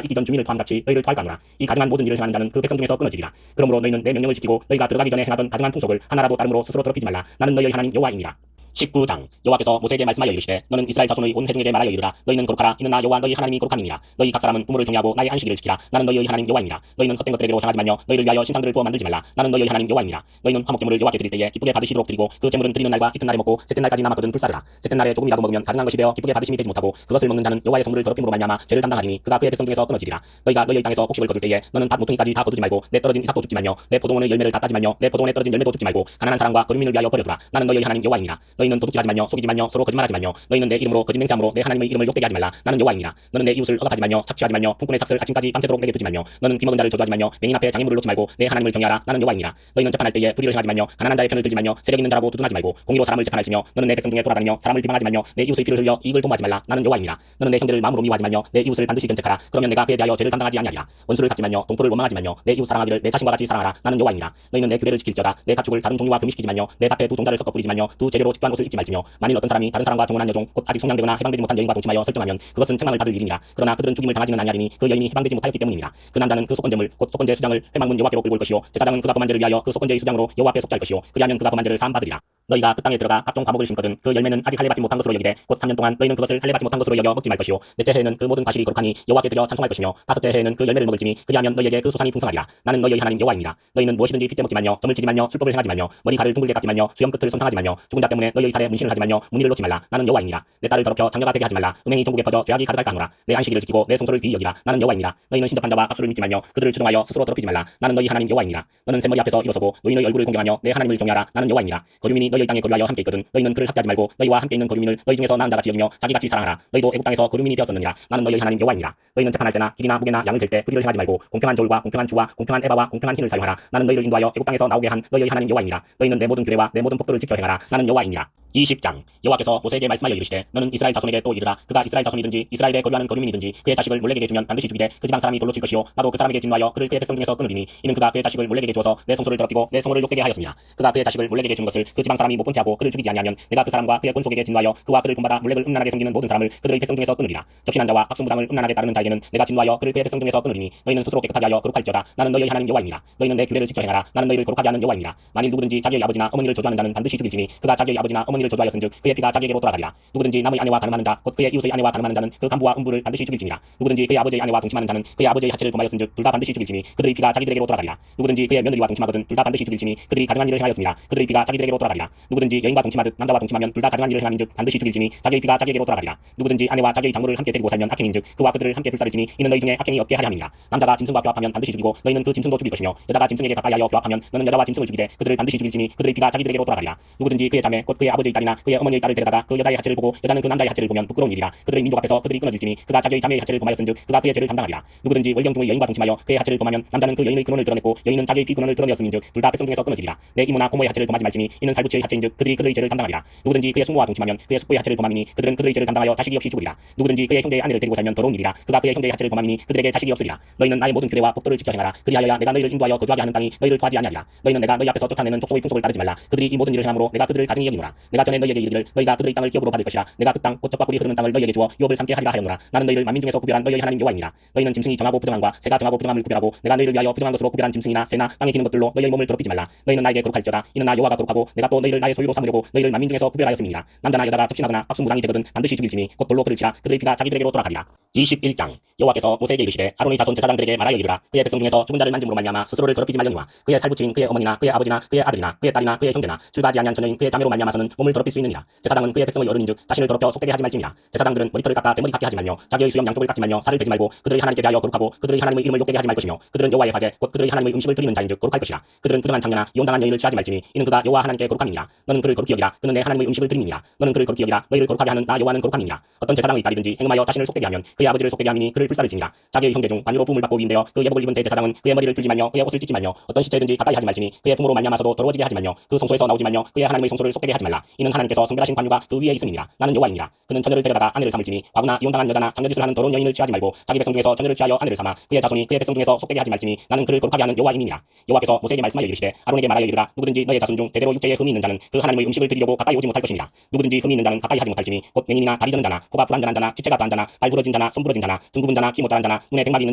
이기 전 주민을 토함같이 너희를 토할까노라. 이 가증한 모든 일을 행하는 자는 그 백성 중에서 끊어지리라. 그러므로 너희는 내 명령을 지키고 너희가 들어가기 전에 행하던 가증한 풍속을 하나라도 따름으로 스스로 더럽히지 말라. 나는 너희의 하나님 여호와이니라. 19장 여호와께서 모세에게 말씀하여 이르시되 너는 이스라엘 자손의 온 회중에게 말하여 이르라. 너희는 거룩하라. 이는 나 여호와 너희 하나님이 거룩함이니라. 너희 각 사람은 부모를 경외하고 나의 안식일을 지키라. 나는 너희의 하나님 여호와이니라. 너희는 헛된 것들에게로 향하지 말며 너희를 위하여 신상들을 부어 만들지 말라. 나는 너희의 하나님 여호와이니라. 너희는 화목제물을 여호와께 드릴 때에 기쁘게 받으시도록 드리고 그 제물은 드리는 날과 이튿날에 먹고 셋째 날까지 남았거든 불사르라. 셋째 날에 조금이라도 먹으면 가증한 것이 되어 기쁘게 받으심이 되지 못하고 그것을 먹는 자는 여호와의 성물을 더럽힘으로 말미암아 죄를 담당하리니 그가 그의 백성 중에서 끊어지리라. 너희가 너희의 땅에서 곡식을 거둘 때에 너는 밭 모퉁이까지 다 거두지 말고 내 떨어진 이삭도 줍지 말며 내 포도원의 열매를 다 따지 말며 내 포도원에 떨어진 열매도 줍지 말고 가난한 사람과 거류민을 위하여 버려두라. 나는 너희의 하나님 여호와이니라. 너희는 도둑질하지 말며 속이지 말며 서로 거짓말하지 말며 너희는 내 이름으로 거짓 맹세함으로 내 하나님의 이름을 욕되게 하지 말라. 나는 여호와이니라. 너는 내 이웃을 억압하지 말며 착취하지 말며 품꾼의 삭슬 아침까지 밤새도록 내게 두지 말며 너는 기먹은 자를 저주하지 말며 맹인 앞에 장애물을 놓지 말고 내 하나님을 경외하라. 나는 여호와이니라. 너희는 재판할 때에 불의를 행하지 말며 가난한 자의 편을 들지 말며 세력 있는 자라고 두둔하지 말고 공의로 사람을 재판할지며 너는 내 백성 중에 돌아다니며 사람을 비방하지 말며 내 이웃의 피를 흘려 이익을 도모하지 말라. 나는 여호와이니라. 너는 내 형제를 마음으로 미워하지 말며 내 이웃을 반드시 견책하라. 그러면 내가 그에 대하여 죄를 담당하지 아니하리라. 원수를 갚지 말며 동포를 원망하지 말며 내 이웃 사랑하기를 내 자신과 같이 사랑하라. 나는 여호와이니라. 너희는 내 규례를 지킬지어다. 내 가축을 다른 종류와 교미시키지 말며 내 밭에 두 종자를 섞어 뿌리지 말며 두 재료로 집도한 옷을 입지 말지며 만일 어떤 사람이 다른 사람과 정혼한 여종 곧 아직 성량되거나 해방되지 못한 여인과 동침하여 설정하면 그것은 책망을 받을 일이니라. 그러나 그들은 죽임을 당하지는 아니하리니 그 여인이 해방되지 못하였기 때문이니라. 그 남자는 그 속건제물 곧 속건제 수장을 회막문 여호와께로 끌고 올 것이요 제사장은 그가 범한 죄를 위하여 그 속건제의 수장으로 여호와 앞에 속죄할 것이요 그리하면 그가 범한 죄를 사함 받으리라. 너희가 그 땅에 들어가 각종 과목을 심거든 그 열매는 아직 할례받지 못한 것으로 여기되 곧 3년 동안 너희는 그것을 할례받지 못한 것으로 여겨 먹지 말 것이요 넷째 해에는 그 모든 과실이 거룩하니 여호와께 드려 찬송할 것이며 다섯째 해에는 그 열매를 먹을지니 그리하면 너희에게 그 소산이 풍성하리라. 나는 너희의 하나님 여호와이니라. 너희는 무엇이든지 핏째 먹지 말며 점을 치지 말며 술법을 행하지 말며 머리 가를 둥글게 깎지 말며 수염 끝을 손상하지 말며 죽은 자 때문에 너희의 살에 문신을 하지 말며 문의를 놓지 말라. 나는 여호와이니라. 내 딸을 더럽혀 장녀가 되게 하지 말라. 음행이 전국에 퍼져 죄악이 가득할까노라. 내 안식일을 지키고 내 성소를 귀히 여기라. 나는 여호와이니라. 너희는 신접한 자와 악수를 믿지 말며 그들을 추종하여 스스로 더럽히지 말라. 나는 너희 하나님 여호와이니라. 너는 샘머리 앞에서 일어서고 노인의 얼굴을 공경하며 내 하나님을 경외하라. 나는 여호와이니라. 거류민이 너희의 땅에 거류하여 함께 있거든 너희는 그를 학대하지 말고 너희와 함께 있는 거류민을 너희 중에서 나은 자같이 여기며 자기같이 사랑하라. 너희도 애국 땅에서 거류민이 되었었느니라. 나는 너희의 하나님 여호와이니라. 너희는 재판할 때나 길이나 무게나 양을 잴 때 불의를 행하지 말고 공평한 저울과 공평한 주와 공평한 에바와 공평한 흰을 사용하라. 나는 너희를 인도하여 애국 땅에서 나오게 한 너희의 하나님 여호와이니라. 너희는 내 모든 규례와 내 모든 법도를 지켜 행하라. 나는 여호와이니라. 20장 여호와께서 모세에게 말씀하여 이르시되 너는 이스라엘 자손에게 또 이르라. 그가 이스라엘 자손이든지 이스라엘에 거류하는 거류민이든지 그의 자식을 몰래에게 주면 반드시 죽이되 그 지방 사람이 돌로 칠 것이요 나도 그 사람에게 진노하여 그를 그의 백성 중에서 끊으리니 이는 그가 그의 자식을 몰래에게 주어서 내 성소를 더럽히고 내 성호를 욕되게 하였습니다. 그가 그의 자식을 몰래에게 준 것을 그 지방 사람이 못 본체 하고 그를 죽이지 아니하면 내가 그 사람과 그의 권속에게 진노하여 그와 그를 본받아 몰래를 음란하게 섬기는 모든 사람을 그들의 백성 중에서 끊으리라. 적신한 자와 학수무당을 음란하게 따르는 자에게는 내가 진노하여 그를 그의 백성 중에서 끊으리니 너희는 스스로 깨끗하게 하여 거룩할지어다. 나는 너희의 하나님 여호와이니라. 너희는 내 규례를 지켜 행하라. 나는 너희를 거룩하게 하는 여호와이니라. 만일 누구든지 자기의 아버지나 어머니를 저주하는 자는 반드시 죽일지니 그가 자기의 아버지나 어머니를 저주하였은즉 그의 피가 자기에게로 돌아가리라. 누구든지 남의 아내와 간음하는 자 곧 그의 이웃의 아내와 간음하는 자는 그 간부와 음부를 반드시 죽일지니라. 누구든지 그의 아버지의 아내와 동침하는 자는 그의 아버지의 하체를 범하였은즉 둘 다 반드시 죽일지니 그들의 피가 자기들에게로 돌아가리라. 누구든지 그의 며느리와 동침하거든 둘 다 반드시 죽일지니 그들이 가증한 일을 행하였습니다. 그들의 피가 자기들에게로 돌아가리라. 누구든지 여인과 동침하듯 남자와 동침하면 둘 다 가증한 일을 행함인즉 반드시 죽일지니 자기의 피가 자기에게로 돌아가리라. 누구든지 아내와 자기의 장모를 함께 데리고 살면 악행인즉 그와 그들을 함께 불사르지니 이는 너희 중에 악행이 없게 하려 함이니라. 남자가 짐승과 교합하면 반드시 죽이고 너희는 그 짐승도 죽일 것이며 여자가 짐승에게 가까이하여 교합하면 너는 여자와 짐승을 죽이되 그들을 반드시 죽일지니 그들의 피가 자기들에게로 돌아가리라. 누구든지 그의 자매 곧 그의 아버지의 아버지의 딸이나 그의 어머니의 딸을 데려다가 그 여자의 하체를 보고 여자는 그 남자의 하체를 보면 부끄러운 일이라 그들의 민족 앞에서 그들이 끊어질지니 그가 자기의 자매의 하체를 범하였은즉 그가 그의 죄를 담당하리라. 누구든지 월경 중의 여인과 동침하여 그의 하체를 범하면 남자는 그 여인의 근원을 드러냈고 여인은 자기의 비근원을 드러내었음인즉 둘 다 백성 중에서 끊어지리라. 내 이모나 고모의 하체를 범하지 말지니 이는 살부치의 하체인즉 그들이 그들의 죄를 담당하리라. 누구든지 그의 숙모와 동침하면 그의 숙부의 하체를 범함이니 그들은 그들의 죄를 담당하여 자식이 없이 죽으리라. 누구든지 그의 형제의 아내를 데리고 살면 더러운 일이라. 그가 그의 형제의 하체를 범함이니 그들에게 자식이 없으리라. 너희는 나의 모든 규례와 법도를 지켜 행하라. 그리하여야 내가 너희를 인도하여 거주하게 하는 땅이 너희를 토하지 아니하리라. 너희는 내가 너희 앞에서 쫓아내는 족속의 풍속을 따르지 말라. 그들이 이 모든 일을 행함으로 내가 그들을 가증히 여기노라. 내가 전에 너희에게 이르기를 너희가 그들의 땅을 기업으로 받을 것이라. 내가 그 땅 꽃적과 꿀이 흐르는 땅을 너희에게 주어 유업을 삼게 하리라 하였노라. 나는 너희를 만민 중에서 구별한 너희의 하나님 여호와이니라. 너희는 짐승이 정하고 부정함과 새가 정하고 부정함을 구별하고 내가 너희를 위하여 부정한 것으로 구별한 짐승이나 새나 땅에 기는 것들로 너희의 몸을 더럽히지 말라. 너희는 나에게 거룩할지어다. 이는 나 여호와가 거룩하고 내가 또 너희를 나의 소유로 삼으려고 너희를 만민 중에서 구별하였음이니라. 남자나 여자가 접신하거나 박수무당이 되거든 반드시 죽일지니 곧 돌로 그를 치라. 그들의 피가 자기들에게로 돌아가리라. 21장 여호와께서 모세에게 이르시되 아론의 자손 제사장들에게 말하여 이르라. 그의 백성 중에서 죽은 자를 만짐으로 말미암아 스스로를 더럽히지 말려니와 그의 살부친 그의 어머니나 그의 아버지나 그의 아들이나 그의 딸이나 그의 형제나 출가하지 아니한 처녀인 그의 자매로 말미암아서는 몸을 더럽힐 수 있느니라. 제사장은 그의 백성의 어른인즉 자신을 더럽혀 속되게 하지 말지니라. 제사장들은 머리털을 깎아 대머리 깎게 하지 말며 자기의 수염 양쪽을 깎지 말며 살을 베지 말고 그들의 하나님께 대하여 거룩하고 그들의 하나님의 이름을 욕되게 하지 말 것이며 그들은 여호와의 화제 곧 그들의 하나님의 음식을 드리는 자인즉 거룩할 것이라. 그들은 부정한 장녀나 이혼당한 여인을 취하지 말지니 이는 그가 여호와 하나님께 거룩함이니라. 너는 그를 거룩히 여기라. 그는 내 하나님의 음식을 드림이니라. 너는 그를 거룩히 여기라. 너희를 거룩하게 하는 나 여호와는 거룩함이니라. 어떤 제사장의 딸이든지 행음하여 자신을 속되게 하면 그의 아버지를 속되게 함이니 그를 불사를 지니라. 자기의 형제 중 반유로 부음을 받고 위임되어 그 예복을 입은 대제사장은 그의 머리를 풀지 말며 그의 옷을 찢지 말며 어떤 시체든지 가까이 하지 말지니 그의 부모로 말미암아서도 더러워지게 하지 말며 그 성소에서 나오지 말며 그의 하나님의 성소를 속되게 하지 말라. 이는 하나님께서 성별하신 관유가 그 위에 있음이니라. 나는 여호와이니라. 그는 처녀를 데려다가 아내를 삼을지니 과부나 이혼당한 여자나 장녀짓을 하는 더러운 여인을 취하지 말고 자기 백성 중에서 처녀를 취하여 아내를 삼아 그의 자손이 그의 백성 중에서 속되게 하지 말지니 나는 그를 거룩하게 하는 여호와이니라. 여호와께서 모세에게 말씀하여 이르시되 아론에게 말하여 이르라. 누구든지 너의 자손 중 대대로 육체에 흠이 있는 자는 그 하나님의 음식을 드리려고 가까이 오지 못할 것이니라. 누구든지 흠이 있는 자는 가까이 하지 못할지니 곧 맹인이나 다리 저는 자나 코가 불안전한 자나 지체가 더한 자나 발 부러진 자나 손 부러진 자나 등 굽은 자나 키 못자란 자나 눈에 백막이 있는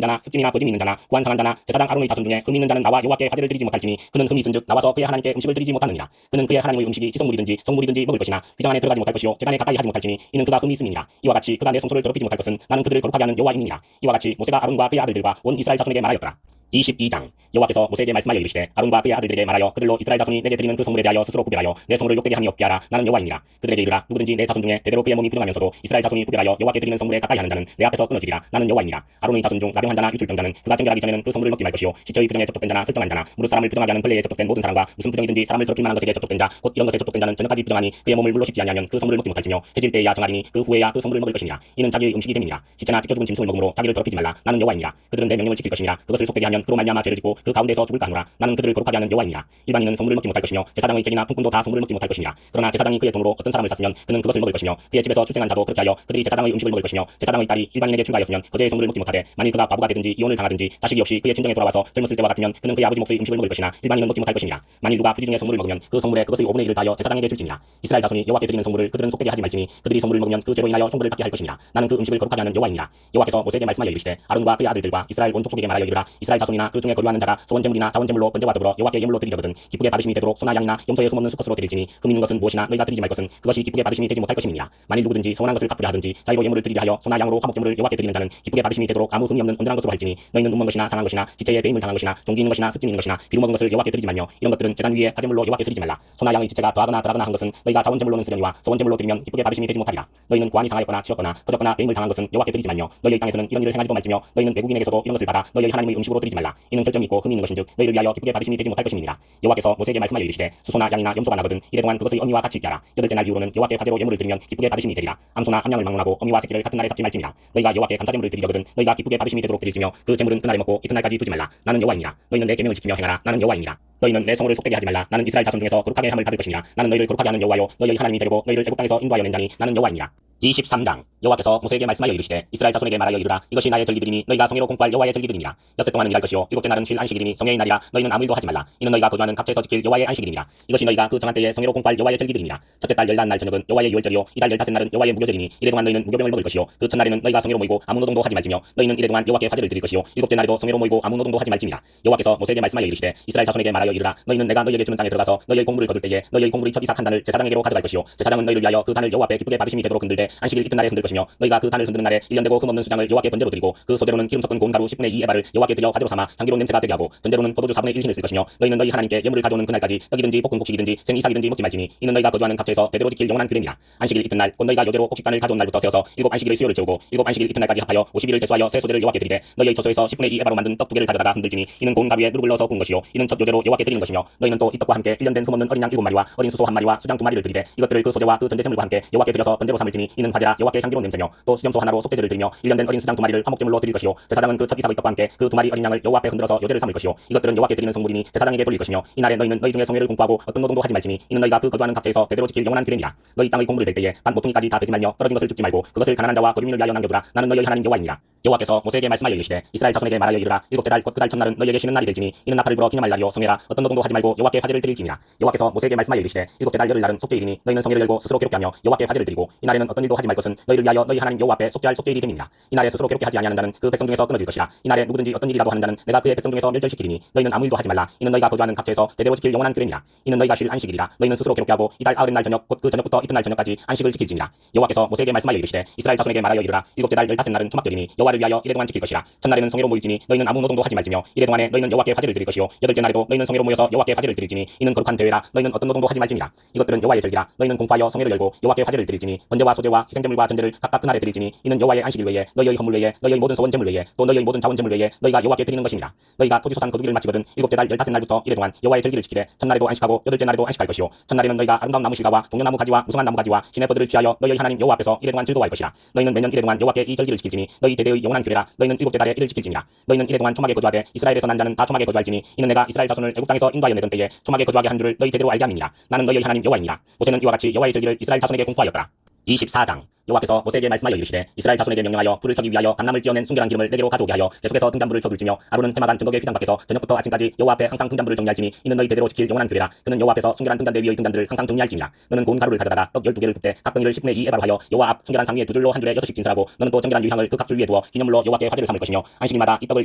자나 습진이나 거짐이 있는 자나 고안 상한 자나 제사장 아론의 자손 중에 흠이 있는 자는 나와 여호와께 화제를 드리지 못할지니 그는 흠이 있은즉 나와서 그의 하나님께 음식을 드리지 못하느니라. 그는 그의 하나님의 음식이 지성물이든지 성물이든지 먹을 것이나 휘장 안에 들어가지 못할 것이요 제단에 가까이 하지 못할지니 이는 그가 흠이 있음이니라. 이와 같이 그가 내 성소를 더럽히지 못할 것은 나는 그들을 거룩하게 하는 여호와이니라. 이와 같이 모세가 아론과 그의 아들들과 온 이스라엘 자손에게 말하였더라. 22장 여호와께서 모세에게 말씀하여 이르시되 아론과 그의 아들들에게 말하여 그들로 이스라엘 자손이 내게 드리는 그 성물에 대하여 스스로 구별하여 내 성물을 욕되게 함이 없게 하라. 나는 여호와이니라. 그들에게 이르라. 누구든지 내 자손 중에 대대로 그의 몸이 부정하면서도 이스라엘 자손이 구별하여 여호와께 드리는 성물에 가까이 하는 자는 내 앞에서 끊어지리라. 나는 여호와이니라. 아론의 자손 중 나병한 자나 유출병자는 그가 정결하기 전에는 그 성물을 먹지 말 것이요 시체의 부정에 접촉된 자나 설정한 자나 무릇 사람을 부정하게 하는 벌레에 접촉된 모든 사람과 무슨 부정이든지 사람을 더럽힐 만한 것에게 접촉된 자 곧 이런 것에 접촉된 자는 저녁까지 부정하니 그의 몸을 물로 씻지 아니하면 그 성물을 먹지 못할지며 해질 때야 정하리니 그 후에야 그 성물을 먹을 것이니라. 이는 자기의 음식이 됨이니라. 시체나 찢겨 죽은 짐승을 먹으므로 자기를 더럽히지 말라. 나는 여호와이니라. 그들은 내 명령을 지킬 것이니라. 그것을 속되게 하면 그로 말미암아 죄를 짓고 그 가운데서 죽을까 하노라. 나는 그들을 거룩하게 하는 여호와이니라. 일반인은 성물을 먹지 못할 것이며 제사장의 객이나 풍꾼도 다 성물을 먹지 못할 것이니라. 그러나 제사장이 그의 돈으로 어떤 사람을 샀으면 그는 그것을 먹을 것이며 그의 집에서 출생한 자도 그렇게 하여 그들이 제사장의 음식을 먹을 것이며 제사장의 딸이 일반인에게 출가하였으면 거제의 성물을 먹지 못하되 만일 그가 과부가 되든지 이혼을 당하든지 자식이 없이 그의 친정에 돌아와서 젊었을 때와 같으면 그는 그의 아버지 몫의 음식을 먹을 것이나 일반인은 먹지 못할 것이니라. 만일 누가 부지중에 성물을 먹으면 그 성물에 그것의 5분의 1을 다하여 제사장에게 줄지니라. 이스라엘 자손이 여호와께 드리는 성물을 그들은 속되게 하지 말지니 그들이 성물을 먹으면 그 죄로 인하여 형벌을 받게 할 것이니라. 나는 그 음식을 거룩하게 하는 여호와이니라. 여호와께서 모세에게 말씀하여 이르시되 아론과 그의 아들들과 이스라엘 온 족속에게 말하여 이르라. 이스라엘 자손이나 그 중에 거류하는 자가 소원제물이나 자원제물로 번제와 더불어 여호와께 예물로 드리려거든 기쁘게 받으심이 되도록 소나 양이나 염소의 흠없는 수컷으로 드릴지니 흠 있는 것은 무엇이나 너희가 드리지 말 것은 그것이 기쁘게 받으심이 되지 못할 것임이니라. 만일 누구든지 서운한 것을 갚으려 하든지 자기로 예물을 드리려 하여 소나 양으로 화목제물을 여호와께 드리는 자는 기쁘게 받으심이 되도록 아무 흠이 없는 온전한 것으로 할지니 너희는 눈먼 것이나 상한 것이나 지체에 배임을 당한 것이나 종기 있는 것이나 습진 있는 것이나 비루 먹은 것을 여호와께 드리지 말며 이런 것들은 제단 위에 화제물로 여호와께 드리지 말라. 소나 양의 지체가 더하거나 덜하거나 한 것은 너희가 자원제물로는 쓰려니와 소원제물로 드리면 기쁘게 받으심이 되지 못하리라. 너희는 고안이 상하였거나 치었거나 퍼졌거나 배임을 당한 것은 여호와께 드리지 말며 너희의 땅에서는 이런 일을 행하지도 말지며 너희는 외국인에게서도 이런 것을 받아 너희의 하나님의 음식으로 드리지 말라. 이는 결점이 있고 흠이 있는 것인즉 너희를 위하여 기쁘게 받으심이 되지 못할 것임이니라. 여호와께서 모세에게 말씀하여 이르시되 수소나 양이나 염소가 나거든 이래 동안 그것의 어미와 같이 있게 하라. 여덟째 날 이후로는 여호와께 화제로 예물을 드리면 기쁘게 받으심이 되리라. 암소나 암양을 막론하고 어미와 새끼를 같은 날에 잡지 말지니라. 너희가 여호와께 감사제물을 드리려거든 너희가 기쁘게 받으심이 되도록 드릴지며 그 제물은 그날에 먹고 이튿날까지 두지 말라. 나는 여호와이니라. 너희는 내 계명을 지키며 행하라. 나는 여호와이니라. 너희는 내 성물을 속되게 하지 말라. 나는 이스라엘 자손 중에서 거룩하게 함을 받을 것이니라. 나는 너희를 거룩하게 하는 여호와요 너희의 하나님이 되고 너희를 애굽 땅에서 인도하여 낸 자니 나는 여호와이니라. 23장 여호와께서 모세에게 말씀하여 이르시되 이스라엘 자손에게 말하여 이르라. 이것이 나의 절기들이니 너희가 성회로 공포할 여호와의 절기들이니라. 엿새 동안은 일할 것이요 일곱째 날은 쉴 안식일이니 성회의 날이라. 너희는 아무 일도 하지 말라. 이는 너희가 거주하는 각처에서 지킬 여호와의 안식일이니라. 이것이 너희가 그 정한 때에 성회로 공포할 여호와의 절기들이니라. 첫째 달 열한 날 저녁은 여호와의 유월절이요 이달 15날은 여호와의 무교절이니 이래 동안 너희는 무교병을 먹을 것이요 그 첫날에는 너희가 성회로 모이고 아무 노동도 하지 말지며 너희는 이래 동안 여호와께 화제를 드릴 것이요 일곱째 날에도 성회로 모이고 아무 노동도 하지 말지니라. 여호와께서 모세에게 말씀하여 이르시되 이스라엘 자손에게 말하여 이르라. 너희는 내가 너희에게 주는 땅에 들어가서 너희의 공물을 거둘 때에 너희의 공물이 첫 이삭 한 단을 제사장에게로 가져갈 것이요 제사장은 너희를 위하여 그 단을 여호와 앞에 기쁘게 받으심이 되도록 흔들되 안식일 이튿날에 흔들 것이며 너희가 그 단을 흔드는 날에 1년 되고 흠 없는 수장을 여호와께 번제로 드리고 그 소재로는 기름 섞은 고운 가루 10분의 2 에바를 여호와께 드려 화제로 삼아 향기로운 냄새가 되게 하고 전제로는 포도주 4분의 1 힘을 쓸 것이며 너희는 너희 하나님께 예물을 가져오는 그날까지 떡이든지 볶은 곡식이든지 생 이삭이든지 먹지 말지니 이는 너희가 거주하는 각처에서 대대로 지킬 영원한 규례니라. 안식일 이튿날 곧 너희가 요대로 곡식단을 가져온 날부터 세어서 7 안식일의 수요를 채우고 7 안식일 이튿날까지 합하여 50일을 제수하여 새 소재를 여호와께 드리되 너희의 처소에서 10분의 2 에바로 만든 떡 2개를 가져다가 흔들지니 이는 고운 가루에 누룩을 넣어서 구운 것이요 이는 첫 요대로 여호와께 여호와께 드리는 것이며 너희는 또 이 떡과 함께 1년 된 흠없는 어린 양 7마리와 어린 수소 1마리와 수장 2마리를 드리되 이것들을 그 소제와 그 전제물과 함께 여호와께 드려서 번제로 삼을지니 이는 화제라 여호와께 향기로운 냄새며 또 수염소 하나로 속죄제를 드리며 1년 된 어린 수장 2마리를 화목제물로 드릴 것이요 제사장은 그 첫 이삭의 떡과 함께 그 2마리 어린 양을 여호와 앞에 흔들어서 요제를 삼을 것이요 이것들은 여호와께 드리는 성물이니 제사장에게 돌릴 것이며 이날에 너희는 너희 중에 성회를 공포하고 어떤 노동도 하지 말지니 이는 너희가 그 거주하는 각처에서 대대로 지킬 영원한 규례니라. 너희 땅의 공물을 댈 때에 단 모퉁이까지 다 베지 말며 떨어진 것을 줍지 말고 그것을 가난한 자와 거류민을 위하여 남겨두라. 나는 너희의 하나님 여호와이니라. 여호와께서 모세에게 말씀하여 이르시되 이스라엘 자손에게 말하여 이르라. 일곱째 달 곧 그 달 첫날은 너희에게 쉬는 날이 될지니 이는 나팔을 불어 기념할 날이요 성회라. 어떤 노동도 하지 말고 여호와께 화제를 드릴지니라. 여호와께서 모세에게 말씀하여 이르시되 일곱째 달 열흘날은 속죄일이니 너희는 성회를 열고 스스로 괴롭게 하며 여호와께 화제를 드리고 이날에는 어떤 일도 하지 말 것은 너희를 위하여 너희 하나님 여호와 앞에 속죄할 속죄일이 됨이니라. 이날에 스스로 괴롭게 하지 아니하는 자는 그 백성 중에서 끊어질 것이라. 이날에 누구든지 어떤 일이라도 하는 자는 내가 그의 백성 중에서 멸절시키리니 너희는 아무 일도 하지 말라. 이는 너희가 거주하는 각처에서 대대로 지킬 영원한 규례니라. 이는 너희가 쉴 안식일이라. 너희는 스스로 괴롭게 하고 이달 아흔 날 저녁 곧 그 저녁부터 이튿날 저녁까지 안식을 지킬지니라. 여호와께서 모세에게 말씀하여 이르시되 이스라엘 자손에게 말하여 이르라. 일곱째 달 15날은 초막절이니 여호와를 위하여 이래 동안 지킬 것이라. 첫날에는 성회로 모일지니 너희는 아무 노동도 하지 말지며 이래 동안에 너희는 여호와께 화제를 드릴 것이요 여덟째 날에도 너희는 성회로 모여서 여호와께 화제를 드릴지니 이는 거룩한 대회라. 너희는 어떤 노동도 하지 말지니라. 이것들은 여호와의 절기라. 너희는 공포하여 성회를 열고 여호와께 화제를 드릴지니 번제와 소제와 희생제물과 전제를 각각 그날에 드릴지니 이는 여호와의 안식일 외에 너희의 헌물 외에 너희의 모든 소원 제물 외에 또 너희의 모든 자원 제물 외에 너희가 여호와께 드리는 것이니라. 너희가 토지소산 거두기를 마치거든 일곱째 달 15날부터 이래 동안 여호와의 절기를 지키되 첫날에도 안식하고 여덟째 날에도 안식할 것이요 첫날에는 너희가 아름다운 나무 실과와 동료나무 가지와 무성한 나무 가지와 신의 버들을 취하여 너희의 하나님 여호와 앞에서 이래 동안 즐거워할 것이라. 너희는 매년 이래 동안 여호와께 이 절기를 지킬지니 너희 대대의 영원한 규례라. 너희는 일곱째 달에 이를 지킬지니라. 너희는 이래 동안 초막에 거주하되 이스라엘에서 난 자는 다 초막에 거주할지니 이는 내가 이스라엘 자손을 애국 땅에서 인도하여 내던 때에 초막에 거주하게 한 줄을 너희 대대로 알게 함이니라. 나는 너희의 하나님 여호와이니라. 모세는 이와 같이 여호와의 절기를 이스라엘 자손에게 공포하였더라. 24장 여호와께서 모세에게 말씀하여 이르시되 이스라엘 자손에게 명령하여 불을 켜기 위하여 감람을 찌어낸 순결한 기름을 내게로 가져오게 하여 계속해서 등잔불을 켜둘지며 아론은 해마다 증거궤 휘장 밖에서 저녁부터 아침까지 여호와 앞에 항상 등잔불을 정리할지니 이는 너희 대대로 지킬 영원한 규례라. 그는 여호와 앞에서 순결한 등잔대 위의 등잔들을 항상 정리할지니라. 너는 고운 가루를 가져다가 떡 12개를 굽되 각 덩이를 10분의 2 에바로 하여 여호와 앞 순결한 상 위에 두 줄로 한 줄에 6씩 진설하고 너는 또 정결한 유향을 그 각 줄 위에 두어 기념물로 여호와께 화제를 삼을 것이며 안식일마다 이 떡을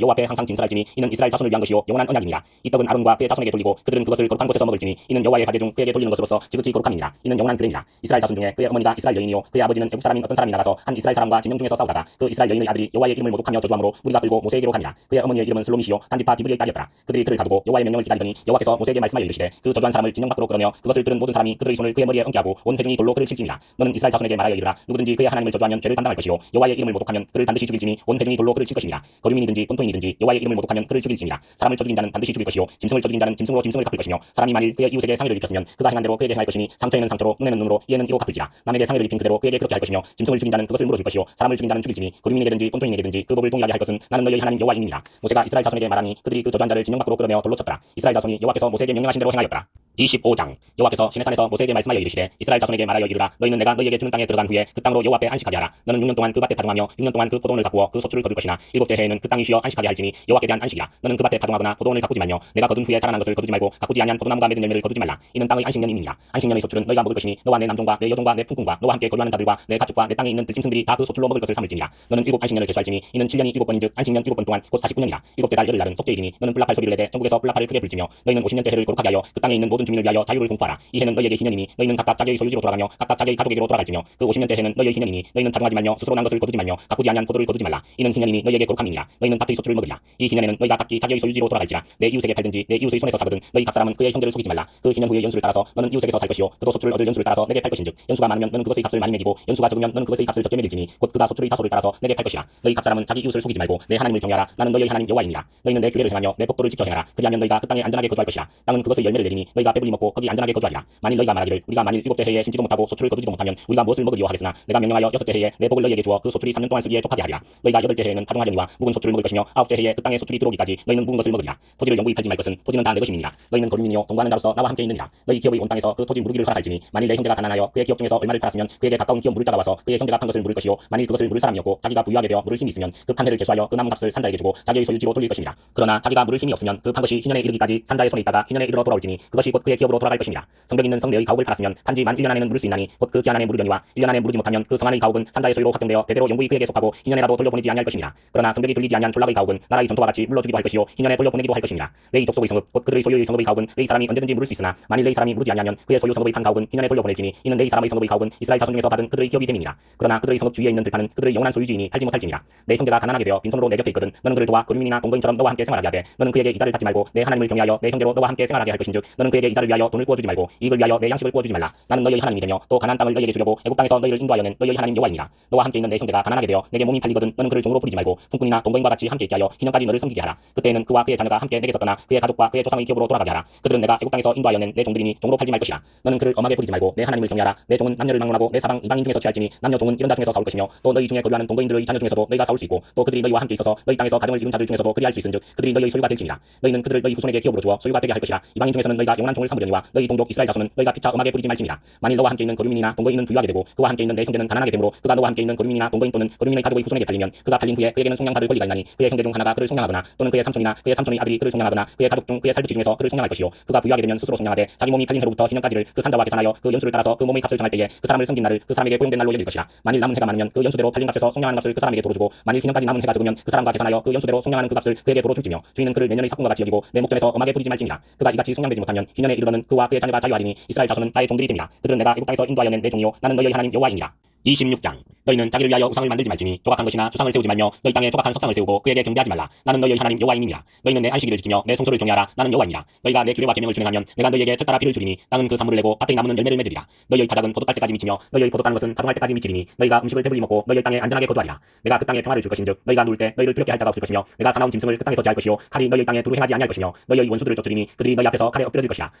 여호와 앞에 항상 진설할지니 이는 이스라엘 자손을 위한 것이요 영원한 언약이니라. 이 떡은 아론과 그의 자손에게 돌리고 그들은 그것을 거룩한 곳에서 먹을지니 이는 여호와의 화제 중 그에게 돌리는 것으로서 지극히 거룩함이니라. 이는 영원한 규례니라. 이스라엘 자손 중에 그의 어머니가 이스라엘 여인이요 그의 아버지는 애국 사람인 어떤 사람이 나가서 한 이스라엘 사람과 진영 중에서 싸우다가 그 이스라엘 여인의 아들이 여호와의 이름을 모독하며 저주함으로 무리가 끌고 모세에게로 가니라. 그의 어머니의 이름은 슬로미시요 단디파 디브리의 딸이었더라. 그들이 그를 가두고 여호와의 명령을 기다리더니 여호와께서 모세에게 말씀하여 이르시되 그 저주한 사람을 진영 밖으로 끌어내어 그것을 들은 모든 사람이 그들의 손을 그의 머리에 얹게 하고 온 회중이 돌로 그를 칠지니라. 너는 이스라엘 자손에게 말하여 이르라. 누구든지 그의 하나님을 저주하면 죄를 담당할 것이요 여호와의 이름을 모독하면 그를 반드시 죽일지니 온 회중이 돌로 그를 칠 것이니라. 거류민이든지 본토인이든지 여호와의 이름을 모독하면 그를 죽일지니라. 사람을 저죽인 자는 반드시 죽일 것이요 짐승을 저죽인 자는 짐승으로 짐승을 갚을 것이며 사람이 만일 그의 이웃에게 상해를 입혔으면 그가 행한 대로 그에게 행할 것이니 상처에는 상처로 눈에는 눈으로 이에는 이로 갚을지라. 남에게 상해를 입힌 그대로 그에게 그렇게 할 것이며 짐승을 죽인 자는 그것을 물어줄 것이요 사람을 죽인 자는 죽일지니 거류민에게든지 본토인에게든지 그 법을 동의하게 할 것은 나는 너희의 하나님 여호와이니라. 모세가 이스라엘 자손에게 말하니 그들이 그 저주한 자를 진영 밖으로 끌어내어 돌로 쳤더라. 이스라엘 자손이 여호와께서 모세에게 명령하신 대로 행하였더라. 25장 여호와께서 시내산에서 모세에게 말씀하여 이르시되 이스라엘 자손에게 말하여 이르라. 너희는 내가 너희에게 주는 땅에 들어간 후에 그 땅으로 여호와 앞에 안식하게 하라. 너는 6년 동안 그 밭에 파종하며 6년 동안 그 포도원을 가꾸어 그 소출을 거둘 것이나 일곱째 해에는 그 땅이 쉬어 안식하게 할지니 여호와께 대한 안식이라. 너는 그 밭에 파종하거나 포도원을 가꾸지 말며 내가 거둔 후에 자라난 것을 거두지 말고 가꾸지 아니한 포도나무가 맺은 열매를 거두지 말라. 이는 땅의 안식년임이니라. 안식년의 소출은 너희가 먹을 것이니 너와 내 남종과 내 여종과 내 품꾼과 너와 함께 거주하는 자들과 내 가축과 내 땅에 있는 들짐승들이 다 그 소출로 먹을 것을 삼을지니라. 너는 7 안식년을 계수할지니 이는 7년이 7번인즉 안식년 7번 동안 곧 49년이라. 일곱째 달 열흘날은 속죄일이니 너는 불납할 소리를 내되 전국에서 불납할을 크게 불지며 너희는 50년째 해를 거룩하게 하여 그 땅에 있는 모든 주민을 위하여 자유를 공포하라. 이 해는 너희에게 희년이니 너희는 각각 자기의 소유지로 돌아가며 각각 자기의 가족에게로 돌아갈지며 그 50년째 해는 너희의 희년이니 너희는 파종하지 말며 스스로 난 것을 거두지 말며 가꾸지 아니한 포도를 거두지 말라. 이는 희년이니 너희에게 거룩함이니라. 너희는 밭의 소출을 먹으리라. 이 희년에는 너희가 각기 자기의 소유지로 돌아갈지라. 내 이웃에게 팔든지 내 이웃의 손에서 사거든 너희 각 사람은 그의 형제를 속이지 말라. 그 희년 후의 연수를 따라서 너는 이웃에게서 살 것이요 그도 소출을 얻을 연수를 따라서 내게 팔 것인즉 연수가 많으면 너는 그것의 값을 많이 매기고 연수가 적으면 너는 그것의 값을 적게 매길지니 곧 그가 소출의 다소를 따라서 내게 팔 것이라. 너희 각 사람은 자기 이웃을 속이지 말고 내 하나님을 경외하라. 나는 너희의 하나님 여호와이니라. 너희는 내 규례를 행하며 내 법도를 지켜 행하라. 그리하면 너희가 그 땅에 안전하게 거주할 것이라. 땅은 그것의 열매를 내리니 너희가 배불리 먹고 거기 안전하게 거주하리라. 만일 너희가 말하기를 우리가 만일 일곱째 해에 심지도 못하고 소출을 거두지도 못하면 우리가 무엇을 먹으리요 하겠으나 내가 명령하여 여섯째 해에 내 복을 너희에게 주어 그 소출이 3년 동안 쓰기에 족하게 하리라. 너희가 여덟째 해에는 파종하려니와 묵은 소출을 먹을 것이며 아홉째 해에 그 땅에 소출이 들어오기까지 너희는 묵은 것을 먹으리라. 토지를 영구히 팔지 말 것은 토지는 다 내 것임이니라. 너희는 거류민이요 동거하는 자로서 나와 함께 있느니라. 너희 기업의 온 땅에서 그 토지 무르기를 허락할지니 만일 내 형제가 가난하여 그의 기업 중에서 얼마를 팔았으면 그에게 가까운 기업 물을 자가 와서 그의 형제가 판 것을 물을 것이요 만일 그것을 물을 사람이었고 자기가 부유하게 되어 물을 힘이 있으면 그 판회를 계수하여 그 남은 값을 산자에게 주고 자기의 소유지로 돌릴 것이니라. 그러나 자기가 물을 힘이 없으면 그 판 것이 희년에 이르기까지 산자의 손에 있다가 희년에 이르러 돌아올지니 그것이 곧 그의 기업으로 돌아갈 것이니라. 성벽 있는 성 내의 가옥을 팔았으면 판지 만 1년 안에는 물을 수 있나니 곧 그 기한 안에 물으려니와 1년 안에 무르지 못하면 그 성 안의 가옥은 산자의 소유로 확정되어 대대로 영구히 그에게 속하고 희년에라도 돌려보내지 아니할 것이니라. 그러나 성벽이 들리지 아니한 졸락의 가옥은 나라의 전토와 같이 물러주기도 할 것이요 희년에 돌려보내기도 할 것이니라. 레이 족속의 성읍 곧 그들의 소유의 성읍의 가옥은 레이 사람이 언제든지 물을 수 있으나 만일 레이 사람이 무르지 아니하면 그의 소유 성읍의 판 가옥은 희년에 돌려보낼지니 이는 레이 사람의 성읍의 가옥은 이스라엘 자손 중에서 받은 그들의 기업이 됨이니라. 그러나 그들의 성읍 주위에 있는 들판은 그들의 영원한 소유지이니 팔지 못할지니라. 내 형제가 가난하게 되어 빈손으로 내 곁에 있거든 너는 그를 도와 거류민이나 동거인처럼 너와 함께 생활하게 하되 너는 그에게 이자를 받지 말고 내 하나님을 경외하여 내 형제로 너와 함께 생활하게 할 것인즉 너는 그에게 이자를 위하여 돈을 구워주지 말고 이익을 위하여 내 양식을 구워주지 말라. 나는 너희의 하나님이 되며 또 가나안 땅을 너희에게 주려고 애굽 땅에서 너희를 인도하여낸 너희의 하나님 여호와이니라. 너와 함께 있는 내 형제가 가난하게 되어 내게 몸이 팔리거든 너는 그를 종으로 부리지 말고 품꾼이나 동거인과 같이 함께 있게 하여 기년까지 너를 섬기게 하라. 그때에는 그와 그의 자녀가 함께 내게서 떠나 그의 가족과 그의 조상의 기업으로 돌아가게 하라. 그들은 내가 애굽 땅에서 인도하여낸 내 종들이니 종으로 팔지 말 것이라. 너는 그를 엄하게 부리지 말고 내 하나님을 경외하라. 내 종은 남녀를 막론하고 내 사방 이방인 중에서 취할지니 남녀 종은 이런 자 중에서 싸울 것이며 또 너희 중에 거류하는 동거인들의 자녀 중에서도 너희가 싸울 수 있고 또 그들이 너희와 함께 있어서 너희 땅에서 가정을 이룬 자들 중에서도 그리할 수 있은즉 그들이 너희의 소유가 될지니라. 너희는 그들을 너희 후손에게 기업으로 주어 소유가 되게 할 것이라. 이방인 중에서는 너희가 영원한 종을 삼으려니와 너희 동족 이스라엘 자손은 너희가 피차 엄하게 부리지 말지니라. 만일 너와 함께 있는 거류민이나 동거인은 부유하게 되고 그와 함께 있는 내 형제는 가난하게 되므로 그가 너와 함께 있는 거류민이나 동거인 또는 거류민의 가족의 후손에게 팔리면 그가 팔린 후에 그에게는 속량받을 권리가 있나니 그의 형제 중 하나가 그를 속량하거나 또는 그의 삼촌이나 그의 삼촌의 아들이 그를 속량하거나 그의 가족 중 그의 살부치 중에서 그를 속량할 것이요 그가 부유하게 되면 스스로 속량하되 자기 몸이 팔린 해로부터 기년까지를 그 산자와 계산하여 그 연수를 따라서 그 몸의 값을 정할 때에 그 사람을 섬긴 날을 그 사람에게 고용된 날로 여길 것이라. 만일 남은 해가 많으면 그 연수대로 팔린 값에서 속량하는 값을 그 사람에게 도로 주고 만일 기년까지 남은 해가 적으면 그 사람과 계산하여 그 연수대로 속량하는 그 값을 그에게 도로 줄지며 주인은 그를 내년의 삭금과 같이 여기고 내 목전에서 엄하게 부리지 말지니라. 그가 이같이 속량되지 못하면 기년에 이르러는 그와 그의 자녀가 자유하리니 이스라엘 자손은 나의 종들이 됩니다. 그들은 내가 애굽 땅에서 인도하여낸 내 종이요 나는 너희의 하나님 여호와이니라. 26장 너희는 자기를 위하여 우상을 만들지 말지니 조각한 것이나 주상을 세우지 말며 너희 땅에 조각한 석상을 세우고 그에게 경배하지 말라. 나는 너희의 하나님 여호와이니라. 너희는 내 안식일을 지키며 내 성소를 정의하라. 나는 여호와이니라. 너희가 내 규례와 계명을 준행하면 내가 너희에게 철따라 비를 주리니 땅은 그 사물을 내고 밭의 나무는 열매를 맺으리라. 너희의 타작은 포도 딸 때까지 미치며 너희의 포도 따는 것은 가동할 때까지 미치리니 너희가 음식을 배불리 먹고 너희의 땅에 안전하게 거주하리라. 내가 그 땅에 평화를 줄 것인즉 너희가 누울 때 너희를 두렵게 할 자가 없을 것이며 내가 사나운 짐승을 그 땅에서 제할 것이요 칼이 너희의 땅에 두루 행하지 아니할 것이며 너희의 원수들을 쫓으리니 그들이 너희 앞에서 칼에 엎드러질 것이라.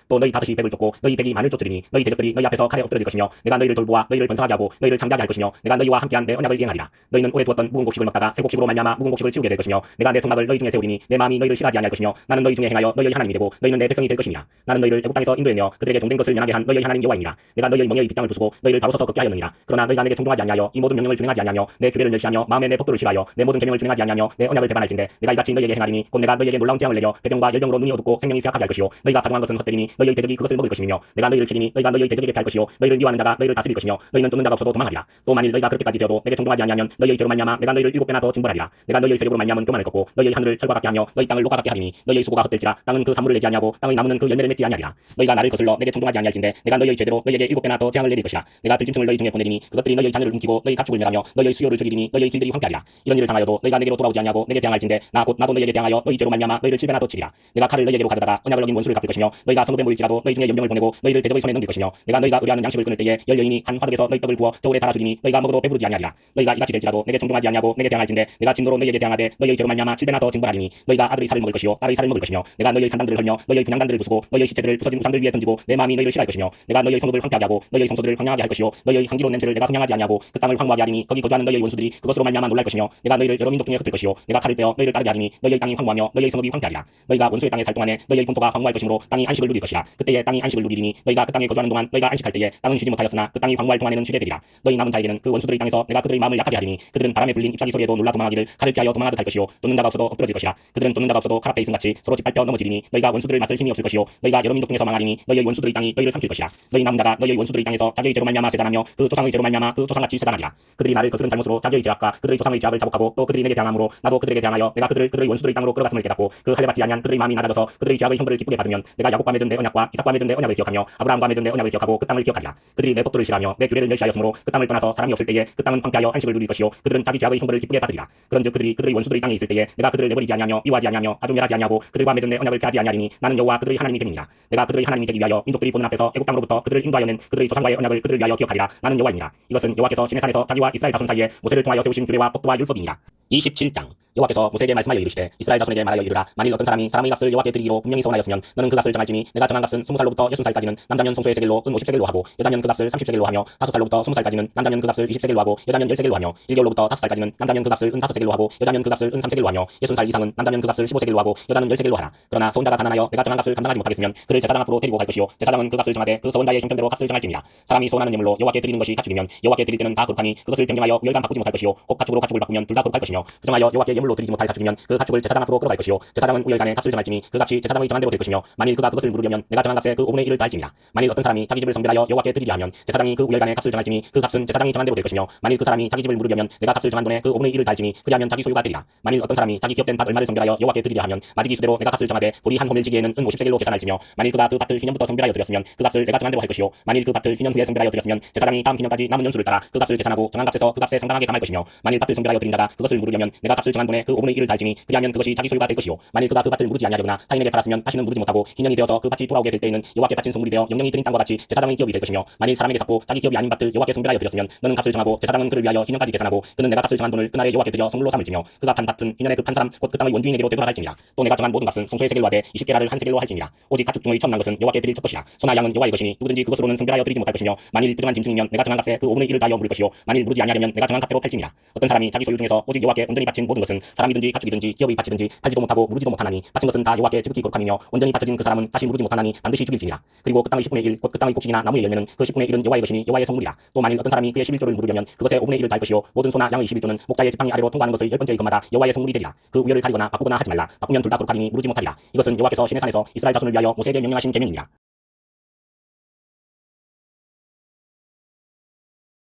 또 너희 다섯이 백을 쫓고 너희 백이 만을 쫓으리니 너희 대적들이 너희 앞에서 칼에 엎드러질 것이며 내가 너희를 돌보아 너희를 번성하게 하고 너희를 창대하게 할 것이며 내가 너희와 함께한 내 언약을 이행하리라. 너희는 오래 두었던 묵은 곡식을 먹다가 새 곡식으로 말미암아 묵은 곡식을 치우게 될 것이며 내가 내 성막을 너희 중에 세우리니 내 마음이 너희를 싫어하지 아니할 것이며 나는 너희 중에 행하여 너희의 하나님이 되고 너희는 내 백성이 될 것이니라. 나는 너희를 애굽 땅에서 인도해내어 그들에게 종된 것을 면하게 한 너희의 하나님 여호와이니라. 내가 너희의 멍에의 빗장을 부수고 너희를 바로 서서 걷게 하였느니라. 그러나 너희가 내게 충동하지 아니하여 이 모든 명령을 준행하지 아니하며 내 규례를 멸시하며 마음에 내 법도를 싫어하여 내 모든 계명을 준행하지 아니하며 내 언약을 배반할진대 내가 이같이 너희에게 행하리니 곧 내가 너희에게 놀라운 재앙을 내려 배병과 열병으로 눈이 어둡고 생명이 쇠약하게 할 것이요 너희가 가동한 것은 헛되리니 너희의 대적이 그것을 먹을 것이며 내가 너희를 치리니 너희가 너희의 대적에게 패할 것이요 너희를 미워하는 자가 너희를 다스릴 것이며 너희는 쫓는 자가 없어도 도망하리라. 또 만일 너희가 그렇게까지 되어도 내게 충동하지 아니하면 너희의 죄로 말미암아 내가 너희를 7배나 더 징벌하리라. 내가 너희의 세력으로 말미암은 교만을 꺾고 너희의 하늘을 철과 같게 하며 너희 땅을 녹과 같게 하리니 너희의 수고가 헛될지라 땅은 그 산물을 내지 아니하고 땅의 나무는 그 열매를 맺지 아니하리라. 너희가 나를 거슬러 내게 충동하지 아니할진대 내가 너희의 죄대로 너희에게 7배나 더 재앙을 내릴 것이라. 내가 들짐승을 너희 중에 보내리니 그것들이 너희의 자녀를 움키고 너희 가축을 멸하며 너희의 수요를 죽이리니 너희의 길들이 황폐하리라. 이런 일을 당하여도 너희가 내게로 돌아오지 아니하고 내게 대항할진대 나도 너희에게 대항하여 너희 죄로 말미암아 너희를 7배나 더 치리라. 내가 칼을 너희에게로 가져다가 언약을 어긴 원수를 갚을 것이며 너희가 성읍에 모일지라도 너희 중에 연병을 보내고 너희를 대적의 손에 넘길 것이며 내가 너희가 의뢰하는 양식을 끊을 때에 열 여인이 한 화덕에서 너희 떡을 구워 저울에 달아주리니 너희가 먹어도 배부르지 아니하리라. 너희가 이같이 될지라도 내게 충동하지 아니하고 내게 대항할진대 내가 진노로 너희에게 대항하되 너희의 죄로 말미암아 7배나 더 징벌하리니 너희가 아들의 살을 먹을 것이요 딸의 살을 먹을 것이며 내가 너희의 산당들을 헐며 너희의 분향단들을 부수고 너희의 시체들을 부서진 우상들 위에 던지고 내 마음이 너희를 싫어할 것이며 내가 너희의 성읍을 황폐하게 하고 너희의 성소들을 황량하게 할 것이요 너희의 향기로운 냄새를 내가 흥량하지 아니하고 그 땅을 황무하게 하리니 거기 거주하는 너희의 원수들이 그것으로 말미암아 놀랄 것이며 내가 너희를 여러 민족 중에 흩을 것이요 내가 칼을 빼어 너희를 따르게 하리니 너희의 땅이 황무하며 너희의 성읍이 황폐하리라. 너희가 원수의 땅에 살 동안에 너희의 본토가 황무할 것이므로 땅이 안식을 누릴 것이라. 그때에 땅이 안식을 누리리니 너희가 그 땅에 거주하는 동안 너희가 안식할 때에 땅은 쉬지 못하였으나 그 땅이 황무할 동안에는 쉬게 되리라. 너희 남은 자에게는 그 원수들의 땅에서 내가 그들의 마음을 약하게 하리니 그들은 바람에 불린 잎사귀 소리에도 놀라 도망하기를 칼을 피하여 도망하듯 할 것이요 쫓는 자가 없어도 엎드러질 것이라. 그들은 쫓는 자가 없어도 칼 앞에 있음같이 서로 짓밟혀 넘어지리니 너희가 원수들을 맞설 힘이 없을 것이요 너희가 여러 민족 중에서 망하리니 너희의 원수들의 땅이 너희를 삼킬 것이라. 너희 남은 자가 너희의 원수들의 땅에서 자기의 죄로 말미암아 쇠잔하며 그 조상의 죄로 말미암아 그 조상같이 쇠잔하리라. 그들이 나를 거스른 잘못으로 자기의 죄악과 그들의 조상의 죄악을 자복하고 또 그들이 내게 대항함으로 나도 그들에게 대항하여 내가 그들의 원수들의 땅으로 끌어갔음을 깨닫고 그 할례 받지 아니한 그들의 마음이 낮아져서 그들의 죄악의 형벌을 기쁘게 받으면 내가 야곱과 맺은 내 언약과 이삭과 맺은 내 언약을 기억하며 아브라함과 맺은 내 언약을 기억하고 그 땅을 기억하리라. 그들이 내 법도를 싫어하며 내 규례를 멸시하였으므로 그 땅을 떠나서 사람이 없을 때에 그 땅은 황폐하여 안식을 누릴 것이요 그들은 자기 죄악의 형벌을 기쁘게 받으리라. 그런즉 그들이 그들의 원수들의 땅에 있을 때에 내가 그들을 내버리지 아니하며 미워하지 아니하며 아주 멸하지 아니하고 그들과 맺은 내 언약을 폐하지 아니하리니 나는 여호와 그들의 하나님이 됨이니라. 내가 그들의 하나님이 되기 위하여 민족들이 보는 앞에서 애굽 땅으로부터 그들을 인도하여낸 그들의 조상과의 언약을 그들을 위하여 기억하리라. 나는 여호와이니라. 이것은 여호와께서 시내산에서 자기와 이스라엘 자손 사이에 모세를 통하여 세우신 규례와 법도와 율법이니라. 27장 여호와께서 모세에게 말씀하여 이르시되 이스라엘 자손에게 말하여 이르라. 만일 어떤 사람이 사람의 값을 여호와께 드리기로 분명히 소원하였으면 너는 그 값을 정할지니 내가 정한 값은 20살로부터 60살까지는 남자면 송소의 세겔로 은 50세겔로 하고 여자면 그 값을 30세겔로 하며 5살로부터 20살까지는 남자면 그 값을 20세겔로 하고 여자면 10세겔로 하며 1개월로부터 5살까지는 남자면 그 값을 은 5세겔로 하고 여자면 그 값을 은 3세겔로 하며 60살 이상은 남자면 그 값을 15세겔로 하고 여자는 10세겔로 하라. 그러나 소원자가 가난하여 내가 정한 값을 감당하지 못하겠으면 그를 제사장 앞으로 데리고 갈 것이요 제사장은 그 값을 정하되 그 소원자의 형편대로 값을 정할지니라. 사람이 소원하는 예물로 여호와께 드리는 것이 가축이면 여호와께 드릴 때는 다 거룩하니 그것을 변경하여 우열간 바꾸지 못할 것이요 곧 가축으로 가축을 바꾸면 둘 다 거룩할 것이며 부정하여 여호와께 예물로 드리지 못할 가축이면 그 가축을 제사장 앞으로 끌어갈 것이요 제사장은 우열간에 값을 정할지니 그 값이 제사장의 정한 대로 될 것이며 만일 그가 그것을 물으려면 내가 정한 값에 그 5분의 1을 더할지니라. 만일 어떤 사람이 자기 집을 성별하여 여호와께 드리려 하면 제사장이 그 우열간에 값을 정할지니 그 값은 제사장이 정한 대로 될 것이며 만일 그 사람이 자기 집을 물으려면 내가 값을 정한 돈에 그 5분의 1을 더할지니 그리하면 자기 소유가 되리라. 만일 어떤 사람이 자기 기업된 밭 얼마를 성별하여 여호와께 드리려 하면 마지기 수대로 내가 값을 정하되 보리 한 호멜지기에는 은 50세겔로 계산할지며 만일 그가 그 밭을 희년부터 성별하여 드렸으면 그 값을 내가 정한 대로 할 것이요 만일 그 밭을 희년 후에 성별하여 드렸으면 제사장이 다음 희년까지 남은 연수를 따라 그 값을 계산하고 정한 값에서 그 값에 상당하게 감할 것이며 만일 밭을 성별하여 드린 자가 그것을 물으려면 내가 값을 정한 돈에 돈에 그 5분의 1을 달지니 그리하면 그것이 자기 소유가 될 것이요 만일 그가 그 밭을 무르지 아니하려거나 타인에게 팔았으면 다시는 무르지 못하고 기년이 되어서 그 밭이 돌아오게 될 때에는 여호와께 바친 성물이 되어 영영이 드린 땅과 같이 제사장의 기업이 될 것이며 만일 사람에게 샀고 자기 기업이 아닌 밭을 여호와께 성별하여 드렸으면 너는 값을 정하고 제사장은 그를 위하여 희년까지 계산하고 그는 내가 값을 정한 돈을 그날에 여호와께 드려 성물로 삼을지며 그가 판 밭은 희년에 그 판 사람 곧 그 땅의 원주인에게로 되돌아갈지니라 또 내가 정한 모든 값은 송소의 세겔로 하되 20게라를 한 세겔로 할지니라 오직 가축 중의 처음 난 것은 여호와께 드릴 첫 것이라 소나 양은 여호와의 것이니 누구든지 그것으로는 성별하여 드리지 못할 것이며 만일 부정한 짐승이면 내가 정한 값에 그 5분의 1을 다하여 물을 것이요 만일 무르지 아니하려면 내가 정한 값대로 팔지니라 어떤 사람이 자기 소유 중에서 오직 여호와께 온전히 바친 모든 것은 사람이든지 가축이든지 기업이 바치든지 팔지도 못하고 무르지도 못하나니 바친 것은 다 여호와께 지극히 거룩함이며 온전히 바쳐진 그 사람은 다시 무르지 못하나니 반드시 죽일지니라 그리고 그 땅의 10분의 1 곧 그 땅의 곡식이나 나무의 열매는 그 10분의 1은 여호와의 것이니 여호와의 성물이라 또 만일 어떤 사람이 그의 11조를 무르려면 그것의 5분의 1을 다할 것이요 모든 소나 양의 11조는 목자의 지팡이 아래로 통과하는 것의 10번째의 것마다 여호와의 성물이 되리라 그 우열을 가리거나 바꾸거나 하지 말라 바꾸면 둘 다 거룩하리니 무르지 못하리라 이것은 여호와께서 시내산에서 이스라엘 자손을 위하여 모세에게 명령하신 계명이니라